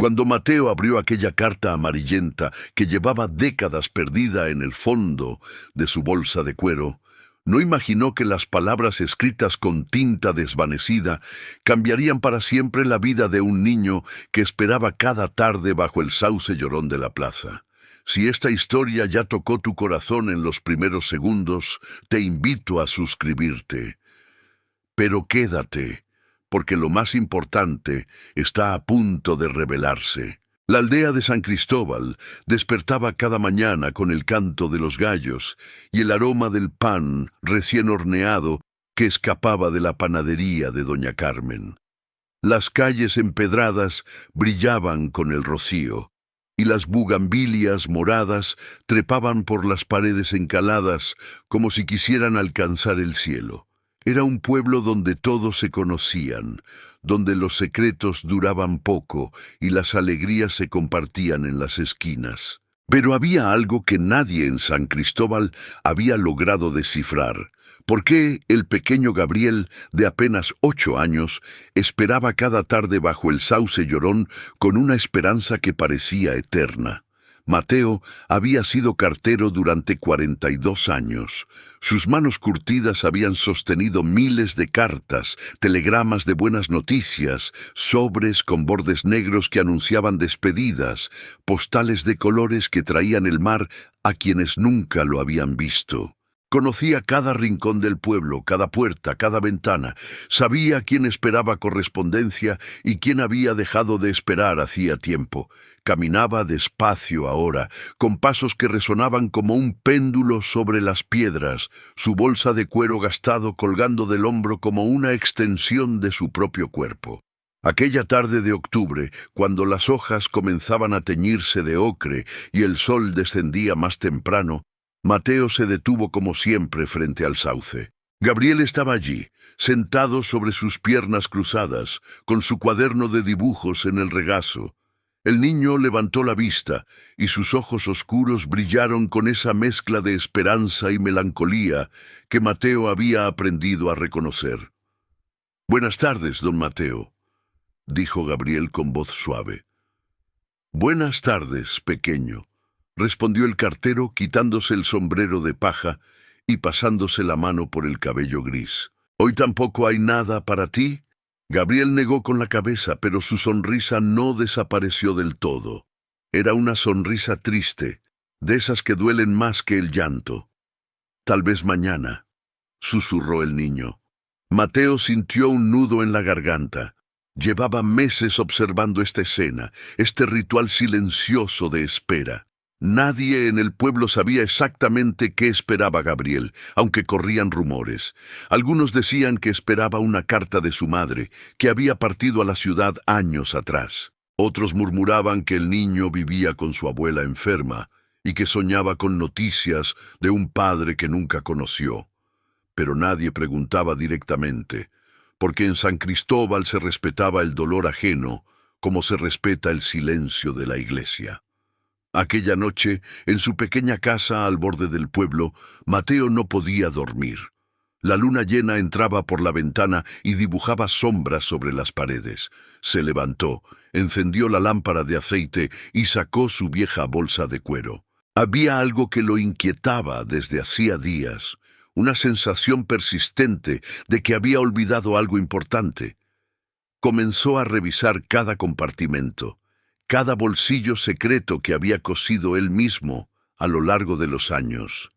Cuando Mateo abrió aquella carta amarillenta que llevaba décadas perdida en el fondo de su bolsa de cuero, no imaginó que las palabras escritas con tinta desvanecida cambiarían para siempre la vida de un niño que esperaba cada tarde bajo el sauce llorón de la plaza. Si esta historia ya tocó tu corazón en los primeros segundos, te invito a suscribirte. Pero quédate, porque lo más importante está a punto de revelarse. La aldea de San Cristóbal despertaba cada mañana con el canto de los gallos y el aroma del pan recién horneado que escapaba de la panadería de doña Carmen. Las calles empedradas brillaban con el rocío, y las bugambilias moradas trepaban por las paredes encaladas como si quisieran alcanzar el cielo. Era un pueblo donde todos se conocían, donde los secretos duraban poco y las alegrías se compartían en las esquinas. Pero había algo que nadie en San Cristóbal había logrado descifrar. ¿Por qué el pequeño Gabriel, de apenas 8 años, esperaba cada tarde bajo el sauce llorón con una esperanza que parecía eterna? Mateo había sido cartero durante 42 años. Sus manos curtidas habían sostenido miles de cartas, telegramas de buenas noticias, sobres con bordes negros que anunciaban despedidas, postales de colores que traían el mar a quienes nunca lo habían visto. Conocía cada rincón del pueblo, cada puerta, cada ventana. Sabía quién esperaba correspondencia y quién había dejado de esperar hacía tiempo. Caminaba despacio ahora, con pasos que resonaban como un péndulo sobre las piedras, su bolsa de cuero gastado colgando del hombro como una extensión de su propio cuerpo. Aquella tarde de octubre, cuando las hojas comenzaban a teñirse de ocre y el sol descendía más temprano, Mateo se detuvo como siempre frente al sauce. Gabriel estaba allí, sentado sobre sus piernas cruzadas, con su cuaderno de dibujos en el regazo. El niño levantó la vista, y sus ojos oscuros brillaron con esa mezcla de esperanza y melancolía que Mateo había aprendido a reconocer. «Buenas tardes, don Mateo», dijo Gabriel con voz suave. «Buenas tardes, pequeño», respondió el cartero quitándose el sombrero de paja y pasándose la mano por el cabello gris. «¿Hoy tampoco hay nada para ti?» Gabriel negó con la cabeza, pero su sonrisa no desapareció del todo. Era una sonrisa triste, de esas que duelen más que el llanto. «Tal vez mañana», susurró el niño. Mateo sintió un nudo en la garganta. Llevaba meses observando esta escena, este ritual silencioso de espera. Nadie en el pueblo sabía exactamente qué esperaba Gabriel, aunque corrían rumores. Algunos decían que esperaba una carta de su madre, que había partido a la ciudad años atrás. Otros murmuraban que el niño vivía con su abuela enferma y que soñaba con noticias de un padre que nunca conoció. Pero nadie preguntaba directamente, porque en San Cristóbal se respetaba el dolor ajeno como se respeta el silencio de la iglesia. Aquella noche, en su pequeña casa al borde del pueblo, Mateo no podía dormir. La luna llena entraba por la ventana y dibujaba sombras sobre las paredes. Se levantó, encendió la lámpara de aceite y sacó su vieja bolsa de cuero. Había algo que lo inquietaba desde hacía días, una sensación persistente de que había olvidado algo importante. Comenzó a revisar cada compartimento, cada bolsillo secreto que había cosido él mismo a lo largo de los años.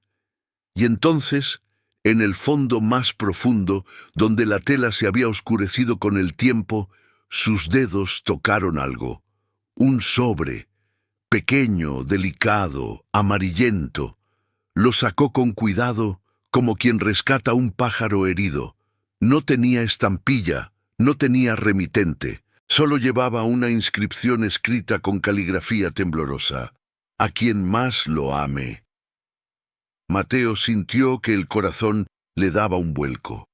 Y entonces, en el fondo más profundo, donde la tela se había oscurecido con el tiempo, sus dedos tocaron algo. Un sobre, pequeño, delicado, amarillento. Lo sacó con cuidado, como quien rescata un pájaro herido. No tenía estampilla, no tenía remitente. Solo llevaba una inscripción escrita con caligrafía temblorosa: «A quien más lo ame». Mateo sintió que el corazón le daba un vuelco.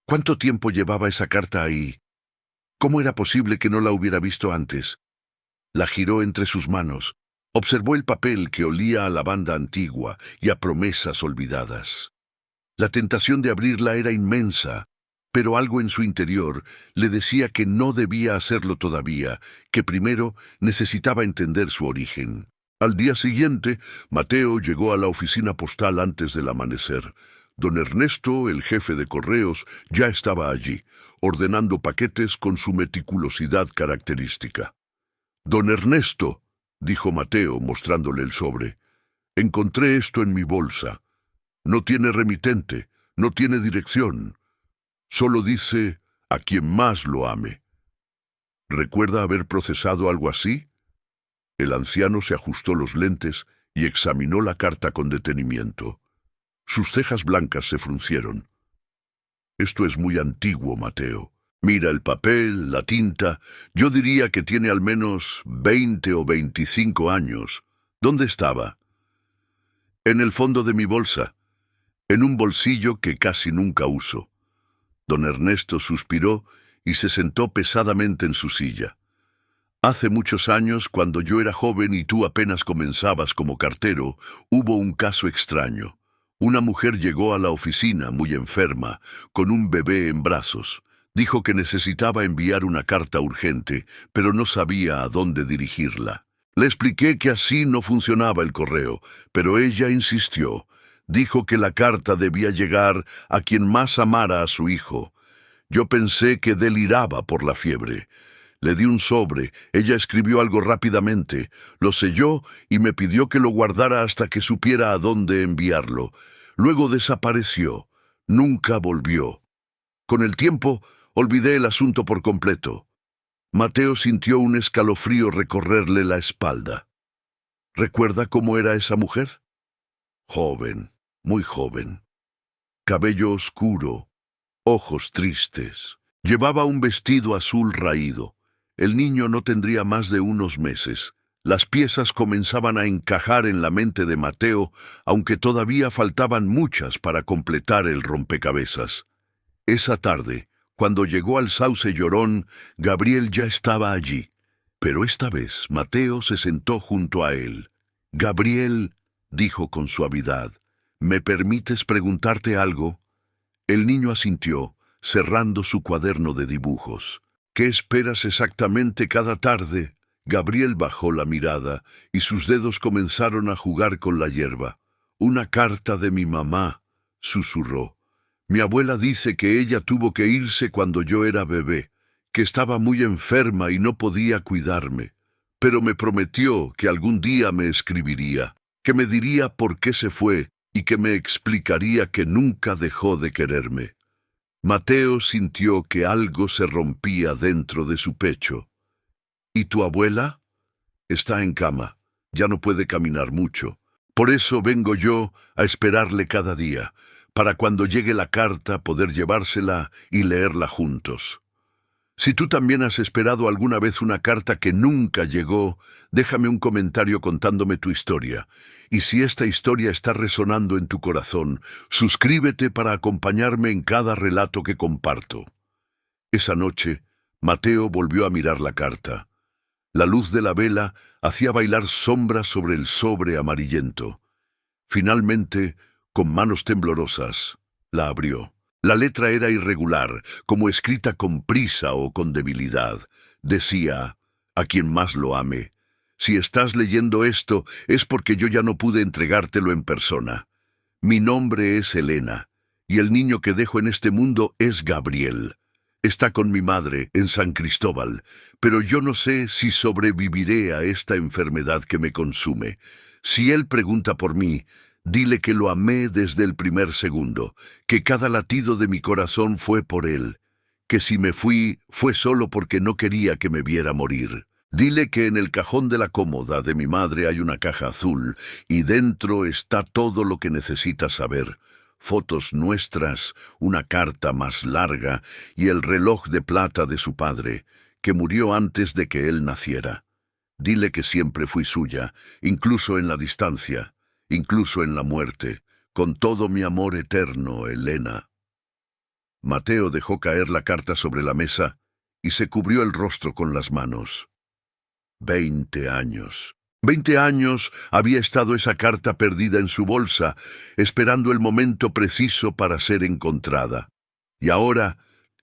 ¿Cuánto tiempo llevaba esa carta ahí? ¿Cómo era posible que no la hubiera visto antes? La giró entre sus manos. Observó el papel que olía a lavanda antigua y a promesas olvidadas. La tentación de abrirla era inmensa. pero algo en su interior le decía que no debía hacerlo todavía, que primero necesitaba entender su origen. Al día siguiente, Mateo llegó a la oficina postal antes del amanecer. Don Ernesto, el jefe de correos, ya estaba allí, ordenando paquetes con su meticulosidad característica. «Don Ernesto», dijo Mateo, mostrándole el sobre, «encontré esto en mi bolsa. No tiene remitente, no tiene dirección. Solo dice a quien más lo ame». ¿Recuerda haber procesado algo así? El anciano se ajustó los lentes y examinó la carta con detenimiento. Sus cejas blancas se fruncieron. «Esto es muy antiguo, Mateo. Mira el papel, la tinta. Yo diría que tiene al menos 20 o 25 años. ¿Dónde estaba?» «En el fondo de mi bolsa, en un bolsillo que casi nunca uso». Don Ernesto suspiró y se sentó pesadamente en su silla. «Hace muchos años, cuando yo era joven y tú apenas comenzabas como cartero, hubo un caso extraño. Una mujer llegó a la oficina muy enferma, con un bebé en brazos. Dijo que necesitaba enviar una carta urgente, pero no sabía a dónde dirigirla. Le expliqué que así no funcionaba el correo, pero ella insistió. Dijo que la carta debía llegar a quien más amara a su hijo. Yo pensé que deliraba por la fiebre. Le di un sobre, ella escribió algo rápidamente, lo selló y me pidió que lo guardara hasta que supiera a dónde enviarlo. Luego desapareció. Nunca volvió. Con el tiempo, olvidé el asunto por completo». Mateo sintió un escalofrío recorrerle la espalda. ¿Recuerda cómo era esa mujer? Joven, muy joven. Cabello oscuro, ojos tristes. Llevaba un vestido azul raído. El niño no tendría más de unos meses. Las piezas comenzaban a encajar en la mente de Mateo, aunque todavía faltaban muchas para completar el rompecabezas. Esa tarde, cuando llegó al Sauce Llorón, Gabriel ya estaba allí. Pero esta vez Mateo se sentó junto a él. «Gabriel», dijo con suavidad, «¿me permites preguntarte algo?» El niño asintió, cerrando su cuaderno de dibujos. «¿Qué esperas exactamente cada tarde?» Gabriel bajó la mirada y sus dedos comenzaron a jugar con la hierba. «Una carta de mi mamá», susurró. «Mi abuela dice que ella tuvo que irse cuando yo era bebé, que estaba muy enferma y no podía cuidarme. Pero me prometió que algún día me escribiría, que me diría por qué se fue y que me explicaría que nunca dejó de quererme». Mateo sintió que algo se rompía dentro de su pecho. «¿Y tu abuela?» «Está en cama. Ya no puede caminar mucho. Por eso vengo yo a esperarle cada día, para cuando llegue la carta poder llevársela y leerla juntos. Si tú también has esperado alguna vez una carta que nunca llegó, déjame un comentario contándome tu historia. Y si esta historia está resonando en tu corazón, suscríbete para acompañarme en cada relato que comparto». Esa noche, Mateo volvió a mirar la carta. La luz de la vela hacía bailar sombras sobre el sobre amarillento. Finalmente, con manos temblorosas, la abrió. La letra era irregular, como escrita con prisa o con debilidad. Decía: «A quien más lo ame. Si estás leyendo esto, es porque yo ya no pude entregártelo en persona. Mi nombre es Elena, y el niño que dejo en este mundo es Gabriel. Está con mi madre en San Cristóbal, pero yo no sé si sobreviviré a esta enfermedad que me consume. Si él pregunta por mí, dile que lo amé desde el primer segundo, que cada latido de mi corazón fue por él, que si me fui fue solo porque no quería que me viera morir. Dile que en el cajón de la cómoda de mi madre hay una caja azul, y dentro está todo lo que necesitas saber. Fotos nuestras, una carta más larga y el reloj de plata de su padre, que murió antes de que él naciera. Dile que siempre fui suya, incluso en la distancia, incluso en la muerte, con todo mi amor eterno, Elena». Mateo dejó caer la carta sobre la mesa y se cubrió el rostro con las manos. 20 años. 20 años había estado esa carta perdida en su bolsa, esperando el momento preciso para ser encontrada. Y ahora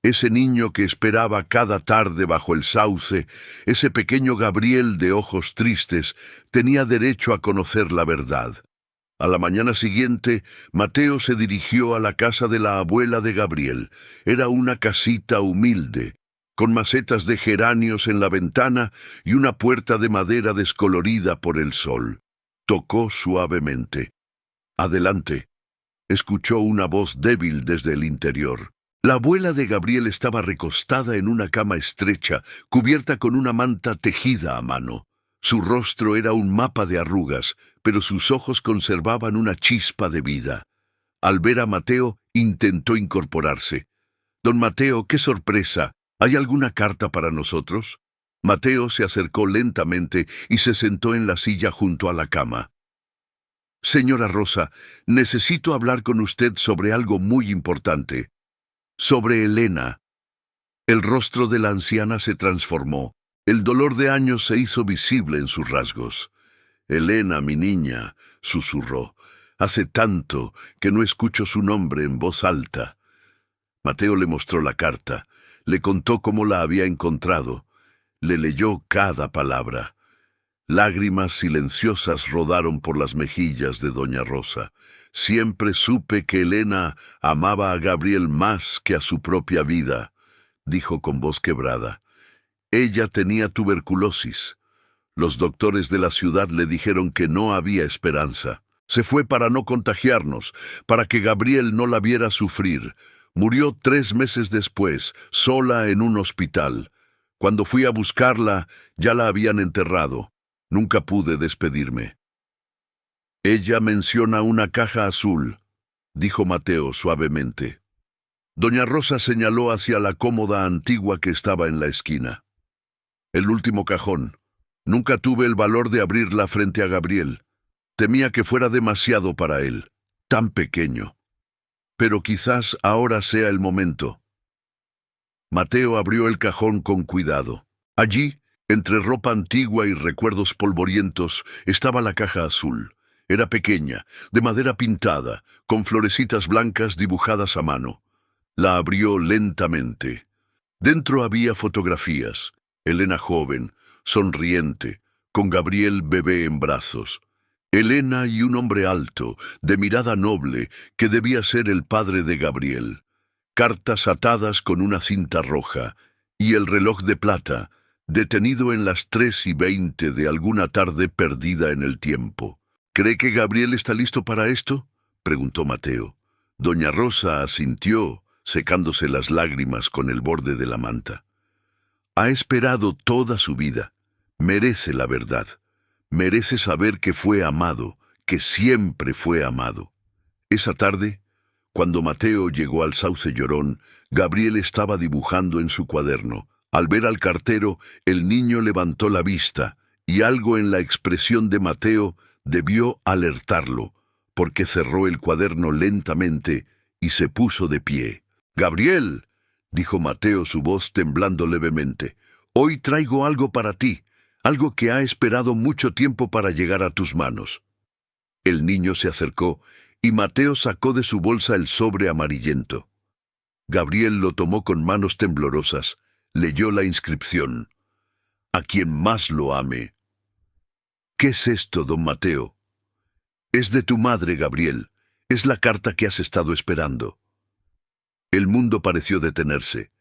Ese niño que esperaba cada tarde bajo el sauce, ese pequeño Gabriel de ojos tristes, tenía derecho a conocer la verdad. A la mañana siguiente, Mateo se dirigió a la casa de la abuela de Gabriel. Era una casita humilde, con macetas de geranios en la ventana y una puerta de madera descolorida por el sol. Tocó suavemente. «Adelante», escuchó una voz débil desde el interior. La abuela de Gabriel estaba recostada en una cama estrecha, cubierta con una manta tejida a mano. Su rostro era un mapa de arrugas, pero sus ojos conservaban una chispa de vida. Al ver a Mateo, intentó incorporarse. «Don Mateo, qué sorpresa. ¿Hay alguna carta para nosotros?» Mateo se acercó lentamente y se sentó en la silla junto a la cama. «Señora Rosa, necesito hablar con usted sobre algo muy importante. Sobre Elena». El rostro de la anciana se transformó. El dolor de años se hizo visible en sus rasgos. «Elena, mi niña», susurró. «Hace tanto que no escucho su nombre en voz alta». Mateo le mostró la carta. Le contó cómo la había encontrado. Le leyó cada palabra. Lágrimas silenciosas rodaron por las mejillas de doña Rosa. «Siempre supe que Elena amaba a Gabriel más que a su propia vida», dijo con voz quebrada. «Ella tenía tuberculosis. Los doctores de la ciudad le dijeron que no había esperanza. Se fue para no contagiarnos, para que Gabriel no la viera sufrir. Murió 3 meses después, sola en un hospital. Cuando fui a buscarla, ya la habían enterrado. Nunca pude despedirme». «Ella menciona una caja azul», dijo Mateo suavemente. Doña Rosa señaló hacia la cómoda antigua que estaba en la esquina. «El último cajón. Nunca tuve el valor de abrirla frente a Gabriel. Temía que fuera demasiado para él, tan pequeño. Pero quizás ahora sea el momento». Mateo abrió el cajón con cuidado. Allí, entre ropa antigua y recuerdos polvorientos, estaba la caja azul. Era pequeña, de madera pintada, con florecitas blancas dibujadas a mano. La abrió lentamente. Dentro había fotografías. Elena joven, sonriente, con Gabriel bebé en brazos. Elena y un hombre alto, de mirada noble, que debía ser el padre de Gabriel. Cartas atadas con una cinta roja, y el reloj de plata, detenido en las 3:20 de alguna tarde perdida en el tiempo. «¿Cree que Gabriel está listo para esto?», preguntó Mateo. Doña Rosa asintió, secándose las lágrimas con el borde de la manta. «Ha esperado toda su vida. Merece la verdad. Merece saber que fue amado, que siempre fue amado». Esa tarde, cuando Mateo llegó al Sauce Llorón, Gabriel estaba dibujando en su cuaderno. Al ver al cartero, el niño levantó la vista, y algo en la expresión de Mateo debió alertarlo, porque cerró el cuaderno lentamente y se puso de pie. «Gabriel», dijo Mateo, su voz temblando levemente, «hoy traigo algo para ti, algo que ha esperado mucho tiempo para llegar a tus manos». El niño se acercó, y Mateo sacó de su bolsa el sobre amarillento. Gabriel lo tomó con manos temblorosas, leyó la inscripción: «A quien más lo ame». «¿Qué es esto, don Mateo?» «Es de tu madre, Gabriel. Es la carta que has estado esperando». El mundo pareció detenerse.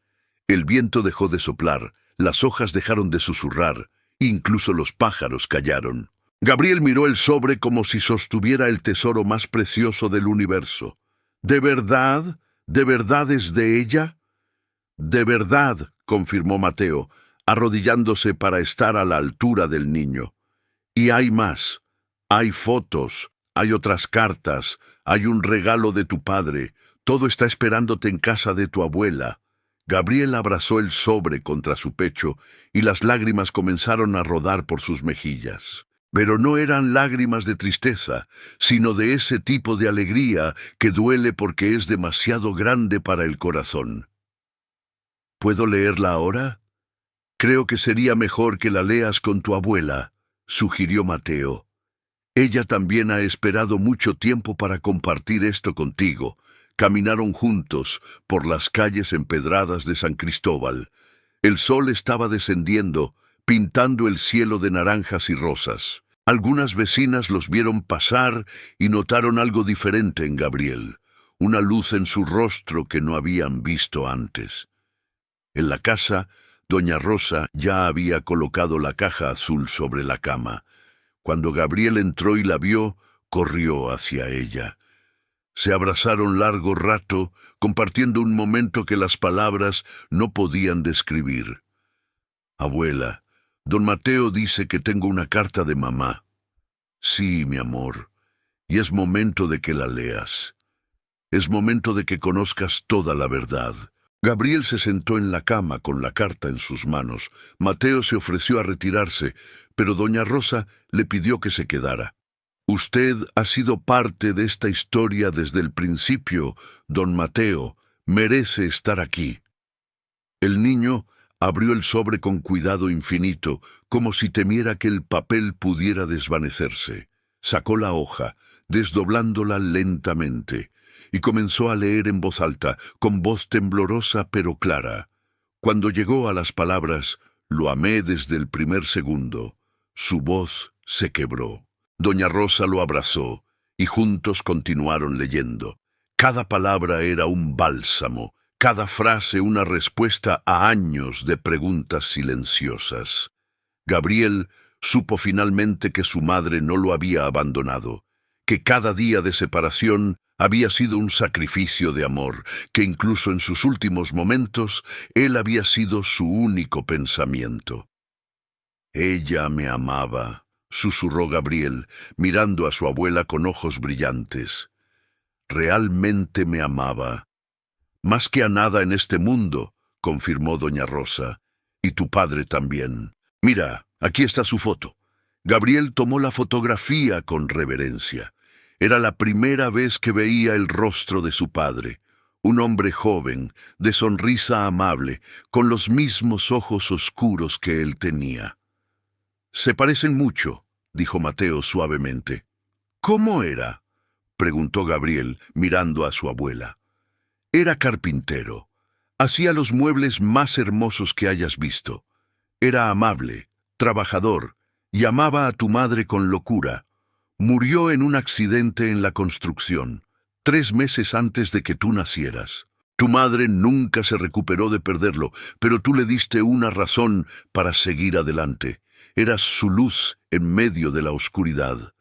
El viento dejó de soplar, las hojas dejaron de susurrar, incluso los pájaros callaron. Gabriel miró el sobre como si sostuviera el tesoro más precioso del universo. «¿De verdad? ¿De verdad es de ella?» «De verdad», confirmó Mateo, arrodillándose para estar a la altura del niño. «Y hay más. Hay fotos, hay otras cartas, hay un regalo de tu padre. Todo está esperándote en casa de tu abuela». Gabriel abrazó el sobre contra su pecho y las lágrimas comenzaron a rodar por sus mejillas. Pero no eran lágrimas de tristeza, sino de ese tipo de alegría que duele porque es demasiado grande para el corazón. «¿Puedo leerla ahora?» «Creo que sería mejor que la leas con tu abuela», sugirió Mateo. «Ella también ha esperado mucho tiempo para compartir esto contigo. Caminaron juntos por las calles empedradas de San Cristóbal. El sol estaba descendiendo, pintando el cielo de naranjas y rosas. Algunas vecinas los vieron pasar y notaron algo diferente en Gabriel, una luz en su rostro que no habían visto antes. En la casa, doña Rosa ya había colocado la caja azul sobre la cama. Cuando Gabriel entró y la vio, corrió hacia ella. Se abrazaron largo rato, compartiendo un momento que las palabras no podían describir. «Abuela, don Mateo dice que tengo una carta de mamá». «Sí, mi amor, y es momento de que la leas. Es momento de que conozcas toda la verdad». Gabriel se sentó en la cama con la carta en sus manos. Mateo se ofreció a retirarse, pero doña Rosa le pidió que se quedara. «Usted ha sido parte de esta historia desde el principio, don Mateo. Merece estar aquí». El niño abrió el sobre con cuidado infinito, como si temiera que el papel pudiera desvanecerse. Sacó la hoja, desdoblándola lentamente, y comenzó a leer en voz alta, con voz temblorosa pero clara. Cuando llegó a las palabras, «Lo amé desde el primer segundo», su voz se quebró. Doña Rosa lo abrazó, y juntos continuaron leyendo. Cada palabra era un bálsamo, cada frase una respuesta a años de preguntas silenciosas. Gabriel supo finalmente que su madre no lo había abandonado, que cada día de separación había sido un sacrificio de amor, que incluso en sus últimos momentos él había sido su único pensamiento. «Ella me amaba», susurró Gabriel, mirando a su abuela con ojos brillantes. «Realmente me amaba. Más que a nada en este mundo», confirmó doña Rosa. «Y tu padre también. Mira, aquí está su foto». Gabriel tomó la fotografía con reverencia. Era la primera vez que veía el rostro de su padre, un hombre joven, de sonrisa amable, con los mismos ojos oscuros que él tenía. «Se parecen mucho», dijo Mateo suavemente. «¿Cómo era?», preguntó Gabriel, mirando a su abuela. «Era carpintero. Hacía los muebles más hermosos que hayas visto. Era amable, trabajador, y amaba a tu madre con locura. Murió en un accidente en la construcción, 3 meses antes de que tú nacieras. Tu madre nunca se recuperó de perderlo, pero tú le diste una razón para seguir adelante. Eras su luz en medio de la oscuridad».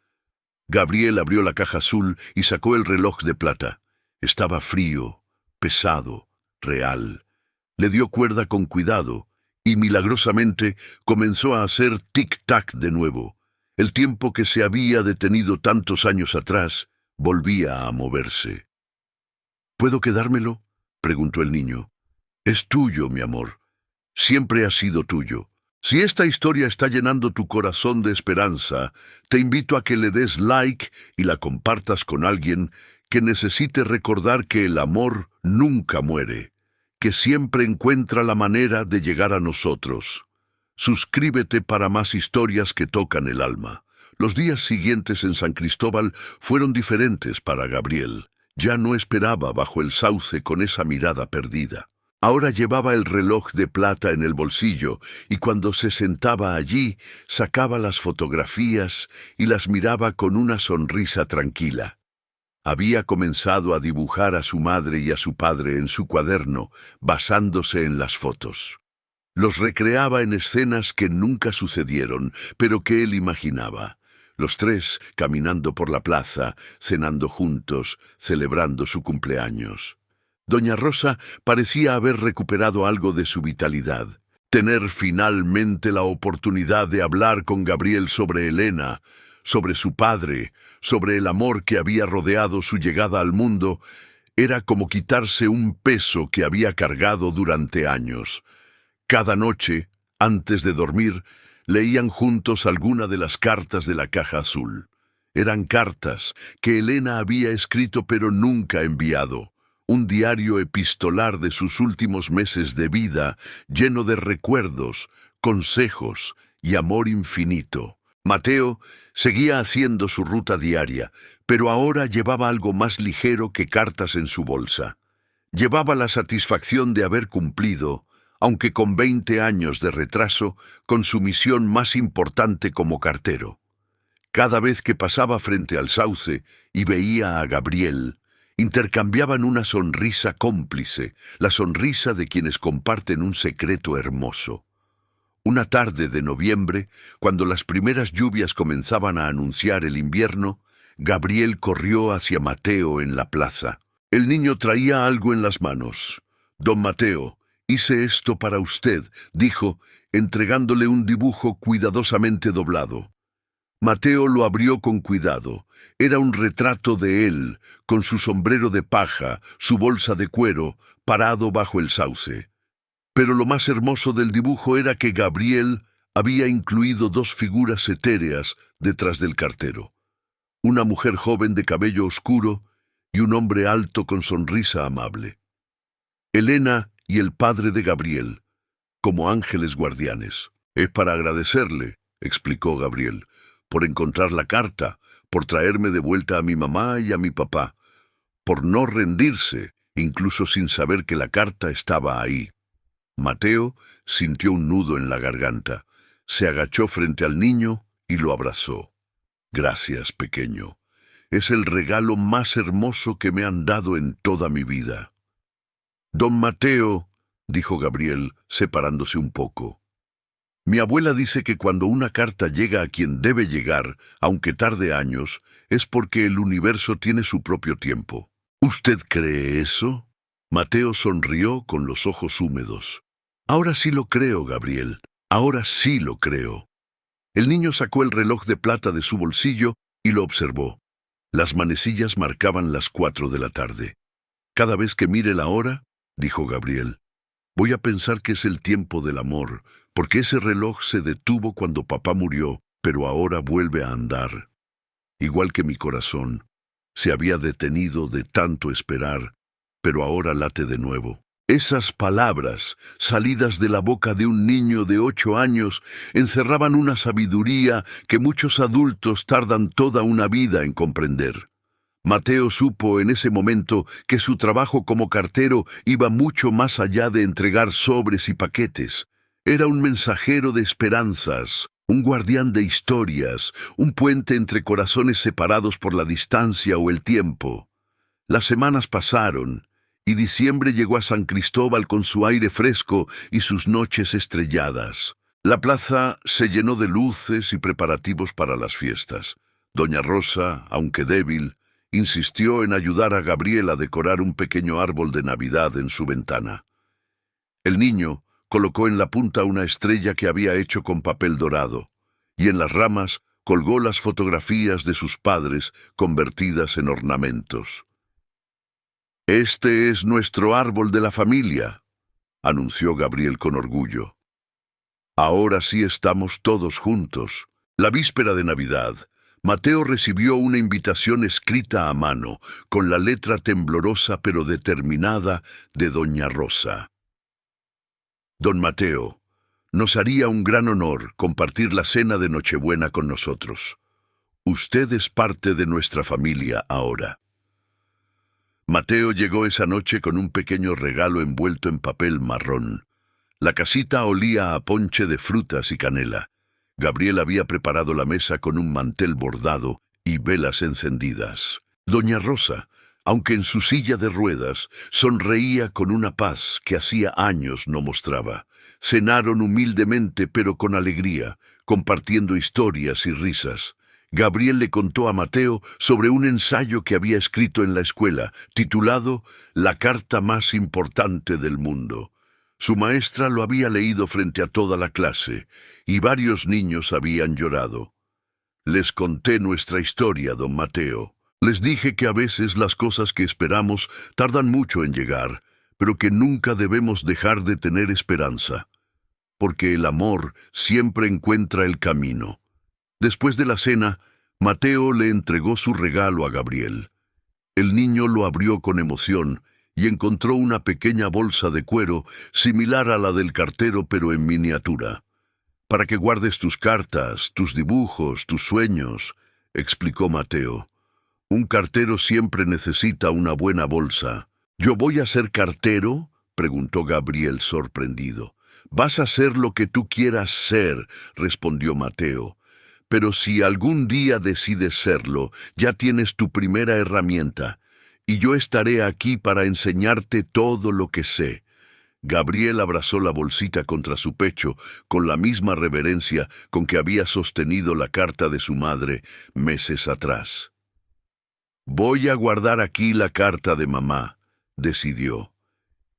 Gabriel abrió la caja azul y sacó el reloj de plata. Estaba frío, pesado, real. Le dio cuerda con cuidado y milagrosamente comenzó a hacer tic-tac de nuevo. El tiempo que se había detenido tantos años atrás volvía a moverse. «¿Puedo quedármelo?», preguntó el niño. «Es tuyo, mi amor. Siempre ha sido tuyo. Si esta historia está llenando tu corazón de esperanza, te invito a que le des like y la compartas con alguien que necesite recordar que el amor nunca muere, que siempre encuentra la manera de llegar a nosotros. Suscríbete para más historias que tocan el alma». Los días siguientes en San Cristóbal fueron diferentes para Gabriel. Ya no esperaba bajo el sauce con esa mirada perdida. Ahora llevaba el reloj de plata en el bolsillo y cuando se sentaba allí sacaba las fotografías y las miraba con una sonrisa tranquila. Había comenzado a dibujar a su madre y a su padre en su cuaderno, basándose en las fotos. Los recreaba en escenas que nunca sucedieron, pero que él imaginaba. Los tres caminando por la plaza, cenando juntos, celebrando su cumpleaños. Doña Rosa parecía haber recuperado algo de su vitalidad. Tener finalmente la oportunidad de hablar con Gabriel sobre Elena, sobre su padre, sobre el amor que había rodeado su llegada al mundo, era como quitarse un peso que había cargado durante años. Cada noche, antes de dormir, leían juntos alguna de las cartas de la caja azul. Eran cartas que Elena había escrito pero nunca enviado. Un diario epistolar de sus últimos meses de vida, lleno de recuerdos, consejos y amor infinito. Mateo seguía haciendo su ruta diaria, pero ahora llevaba algo más ligero que cartas en su bolsa. Llevaba la satisfacción de haber cumplido, aunque con 20 años de retraso, con su misión más importante como cartero. Cada vez que pasaba frente al sauce y veía a Gabriel, intercambiaban una sonrisa cómplice, la sonrisa de quienes comparten un secreto hermoso. Una tarde de noviembre, cuando las primeras lluvias comenzaban a anunciar el invierno, Gabriel corrió hacia Mateo en la plaza. El niño traía algo en las manos. «Don Mateo, hice esto para usted», dijo, entregándole un dibujo cuidadosamente doblado. Mateo lo abrió con cuidado. Era un retrato de él, con su sombrero de paja, su bolsa de cuero, parado bajo el sauce. Pero lo más hermoso del dibujo era que Gabriel había incluido dos figuras etéreas detrás del cartero. Una mujer joven de cabello oscuro y un hombre alto con sonrisa amable. Elena y el padre de Gabriel, como ángeles guardianes. «Es para agradecerle», explicó Gabriel, «por encontrar la carta, por traerme de vuelta a mi mamá y a mi papá, por no rendirse, incluso sin saber que la carta estaba ahí». Mateo sintió un nudo en la garganta, se agachó frente al niño y lo abrazó. «Gracias, pequeño. Es el regalo más hermoso que me han dado en toda mi vida». «Don Mateo», dijo Gabriel, separándose un poco, «mi abuela dice que cuando una carta llega a quien debe llegar, aunque tarde años, es porque el universo tiene su propio tiempo. ¿Usted cree eso?» Mateo sonrió con los ojos húmedos. «Ahora sí lo creo, Gabriel. Ahora sí lo creo». El niño sacó el reloj de plata de su bolsillo y lo observó. Las manecillas marcaban las 4 de la tarde. «Cada vez que mire la hora», dijo Gabriel, «voy a pensar que es el tiempo del amor, porque ese reloj se detuvo cuando papá murió, pero ahora vuelve a andar. Igual que mi corazón, se había detenido de tanto esperar, pero ahora late de nuevo». Esas palabras, salidas de la boca de un niño de 8 años, encerraban una sabiduría que muchos adultos tardan toda una vida en comprender. Mateo supo en ese momento que su trabajo como cartero iba mucho más allá de entregar sobres y paquetes. Era un mensajero de esperanzas, un guardián de historias, un puente entre corazones separados por la distancia o el tiempo. Las semanas pasaron, y diciembre llegó a San Cristóbal con su aire fresco y sus noches estrelladas. La plaza se llenó de luces y preparativos para las fiestas. Doña Rosa, aunque débil, insistió en ayudar a Gabriel a decorar un pequeño árbol de Navidad en su ventana. El niño colocó en la punta una estrella que había hecho con papel dorado, y en las ramas colgó las fotografías de sus padres convertidas en ornamentos. «Este es nuestro árbol de la familia», anunció Gabriel con orgullo. «Ahora sí estamos todos juntos». La víspera de Navidad, Mateo recibió una invitación escrita a mano, con la letra temblorosa pero determinada de Doña Rosa. «Don Mateo, nos haría un gran honor compartir la cena de Nochebuena con nosotros. Usted es parte de nuestra familia ahora». Mateo llegó esa noche con un pequeño regalo envuelto en papel marrón. La casita olía a ponche de frutas y canela. Gabriel había preparado la mesa con un mantel bordado y velas encendidas. Doña Rosa, aunque en su silla de ruedas, sonreía con una paz que hacía años no mostraba. Cenaron humildemente pero con alegría, compartiendo historias y risas. Gabriel le contó a Mateo sobre un ensayo que había escrito en la escuela, titulado «La carta más importante del mundo». Su maestra lo había leído frente a toda la clase, y varios niños habían llorado. «Les conté nuestra historia, don Mateo. Les dije que a veces las cosas que esperamos tardan mucho en llegar, pero que nunca debemos dejar de tener esperanza, porque el amor siempre encuentra el camino». Después de la cena, Mateo le entregó su regalo a Gabriel. El niño lo abrió con emoción y encontró una pequeña bolsa de cuero similar a la del cartero pero en miniatura. para que guardes tus cartas, tus dibujos, tus sueños, explicó Mateo. Un cartero siempre necesita una buena bolsa. ¿Yo voy a ser cartero?, preguntó Gabriel sorprendido. Vas a ser lo que tú quieras ser, respondió Mateo. Pero si algún día decides serlo, ya tienes tu primera herramienta, y yo estaré aquí para enseñarte todo lo que sé. Gabriel abrazó la bolsita contra su pecho con la misma reverencia con que había sostenido la carta de su madre meses atrás. Voy a guardar aquí la carta de mamá, decidió,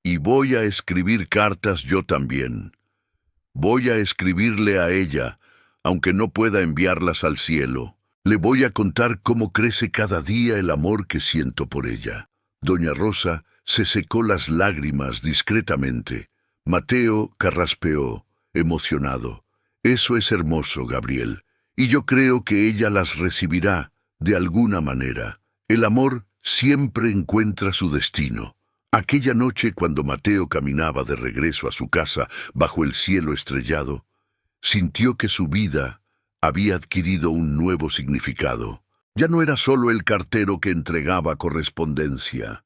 y voy a escribir cartas yo también. Voy a escribirle a ella, aunque no pueda enviarlas al cielo. Le voy a contar cómo crece cada día el amor que siento por ella. Doña Rosa se secó las lágrimas discretamente. Mateo carraspeó, emocionado. Eso es hermoso, Gabriel, y yo creo que ella las recibirá, de alguna manera. El amor siempre encuentra su destino. Aquella noche, cuando Mateo caminaba de regreso a su casa bajo el cielo estrellado, sintió que su vida había adquirido un nuevo significado. Ya no era solo el cartero que entregaba correspondencia.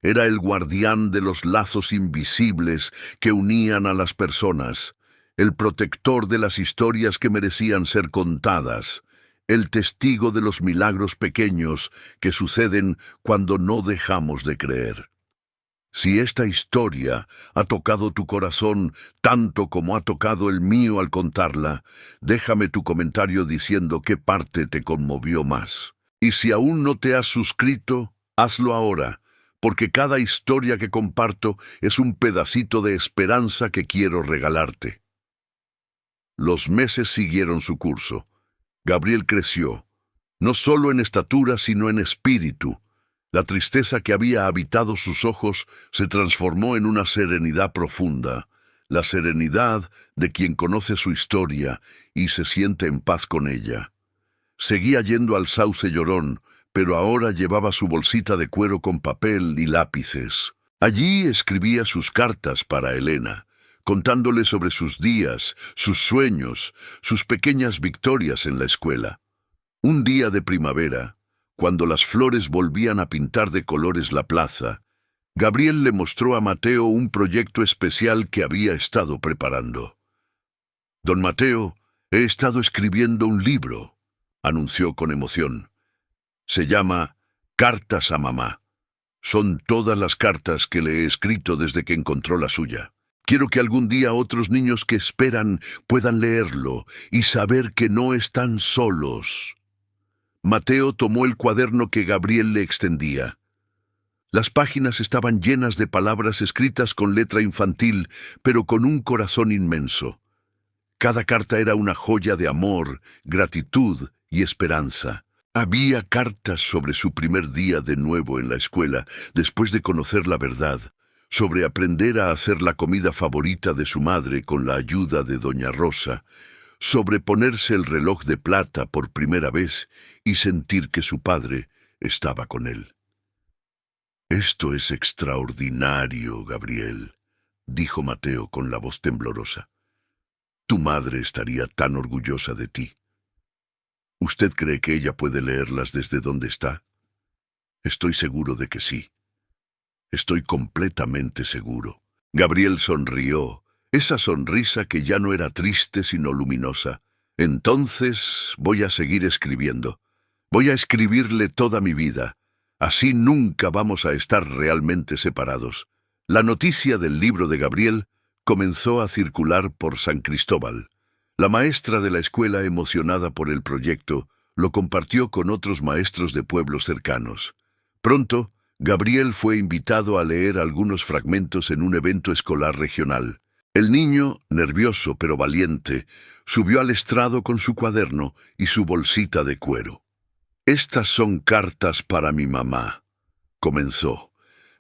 Era el guardián de los lazos invisibles que unían a las personas, el protector de las historias que merecían ser contadas, el testigo de los milagros pequeños que suceden cuando no dejamos de creer. Si esta historia ha tocado tu corazón tanto como ha tocado el mío al contarla, déjame tu comentario diciendo qué parte te conmovió más. Y si aún no te has suscrito, hazlo ahora, porque cada historia que comparto es un pedacito de esperanza que quiero regalarte. Los meses siguieron su curso. Gabriel creció, no solo en estatura sino en espíritu. La tristeza que había habitado sus ojos se transformó en una serenidad profunda, la serenidad de quien conoce su historia y se siente en paz con ella. Seguía yendo al Sauce Llorón, pero ahora llevaba su bolsita de cuero con papel y lápices. Allí escribía sus cartas para Elena, contándole sobre sus días, sus sueños, sus pequeñas victorias en la escuela. Un día de primavera, cuando las flores volvían a pintar de colores la plaza, Gabriel le mostró a Mateo un proyecto especial que había estado preparando. «Don Mateo, he estado escribiendo un libro», anunció con emoción. «Se llama Cartas a Mamá. Son todas las cartas que le he escrito desde que encontró la suya. Quiero que algún día otros niños que esperan puedan leerlo y saber que no están solos». Mateo tomó el cuaderno que Gabriel le extendía. Las páginas estaban llenas de palabras escritas con letra infantil, pero con un corazón inmenso. Cada carta era una joya de amor, gratitud y esperanza. Había cartas sobre su primer día de nuevo en la escuela, después de conocer la verdad, sobre aprender a hacer la comida favorita de su madre con la ayuda de Doña Rosa, sobre ponerse el reloj de plata por primera vez y sentir que su padre estaba con él. «Esto es extraordinario, Gabriel», dijo Mateo con la voz temblorosa. «Tu madre estaría tan orgullosa de ti. ¿Usted cree que ella puede leerlas desde donde está?» «Estoy seguro de que sí. Estoy completamente seguro». Gabriel sonrió, esa sonrisa que ya no era triste sino luminosa. «Entonces voy a seguir escribiendo. Voy a escribirle toda mi vida. Así nunca vamos a estar realmente separados». La noticia del libro de Gabriel comenzó a circular por San Cristóbal. La maestra de la escuela, emocionada por el proyecto, lo compartió con otros maestros de pueblos cercanos. Pronto, Gabriel fue invitado a leer algunos fragmentos en un evento escolar regional. El niño, nervioso pero valiente, subió al estrado con su cuaderno y su bolsita de cuero. «Estas son cartas para mi mamá», comenzó,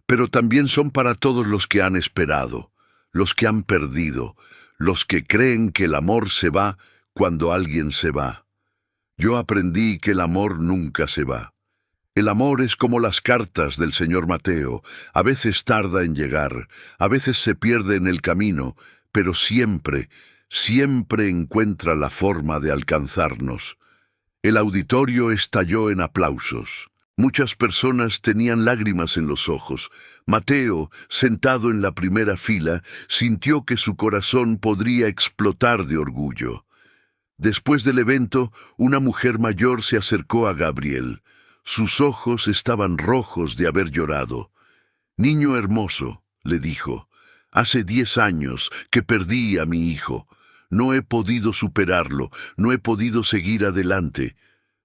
«pero también son para todos los que han esperado, los que han perdido, los que creen que el amor se va cuando alguien se va. Yo aprendí que el amor nunca se va. El amor es como las cartas del señor Mateo, a veces tarda en llegar, a veces se pierde en el camino, pero siempre, siempre encuentra la forma de alcanzarnos. El auditorio estalló en aplausos. Muchas personas tenían lágrimas en los ojos. Mateo, sentado en la primera fila, sintió que su corazón podría explotar de orgullo. Después del evento, una mujer mayor se acercó a Gabriel. Sus ojos estaban rojos de haber llorado. «Niño hermoso», le dijo, «hace 10 años que perdí a mi hijo. No he podido superarlo, no he podido seguir adelante.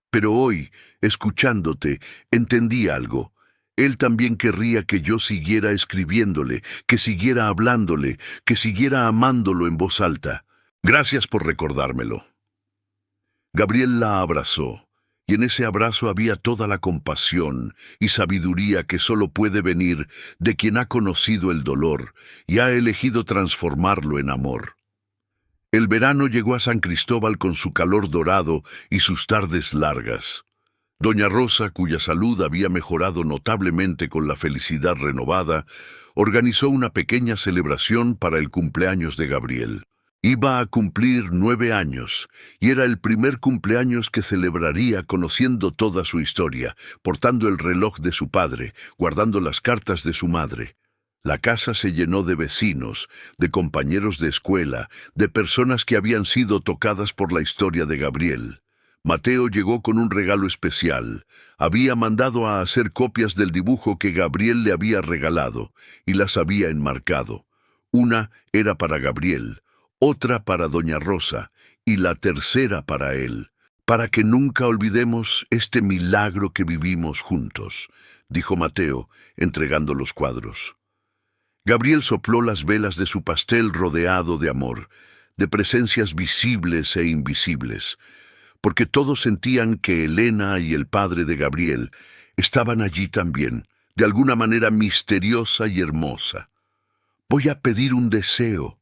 Pero hoy, escuchándote, entendí algo. Él también querría que yo siguiera escribiéndole, que siguiera hablándole, que siguiera amándolo en voz alta. Gracias por recordármelo». Gabriel la abrazó, y en ese abrazo había toda la compasión y sabiduría que solo puede venir de quien ha conocido el dolor y ha elegido transformarlo en amor. El verano llegó a San Cristóbal con su calor dorado y sus tardes largas. Doña Rosa, cuya salud había mejorado notablemente con la felicidad renovada, organizó una pequeña celebración para el cumpleaños de Gabriel. Iba a cumplir 9 años, y era el primer cumpleaños que celebraría conociendo toda su historia, portando el reloj de su padre, guardando las cartas de su madre. La casa se llenó de vecinos, de compañeros de escuela, de personas que habían sido tocadas por la historia de Gabriel. Mateo llegó con un regalo especial. Había mandado a hacer copias del dibujo que Gabriel le había regalado, y las había enmarcado. Una era para Gabriel, otra para Doña Rosa, y la tercera para él, para que nunca olvidemos este milagro que vivimos juntos, dijo Mateo, entregando los cuadros. Gabriel sopló las velas de su pastel rodeado de amor, de presencias visibles e invisibles, porque todos sentían que Elena y el padre de Gabriel estaban allí también, de alguna manera misteriosa y hermosa. «Voy a pedir un deseo»,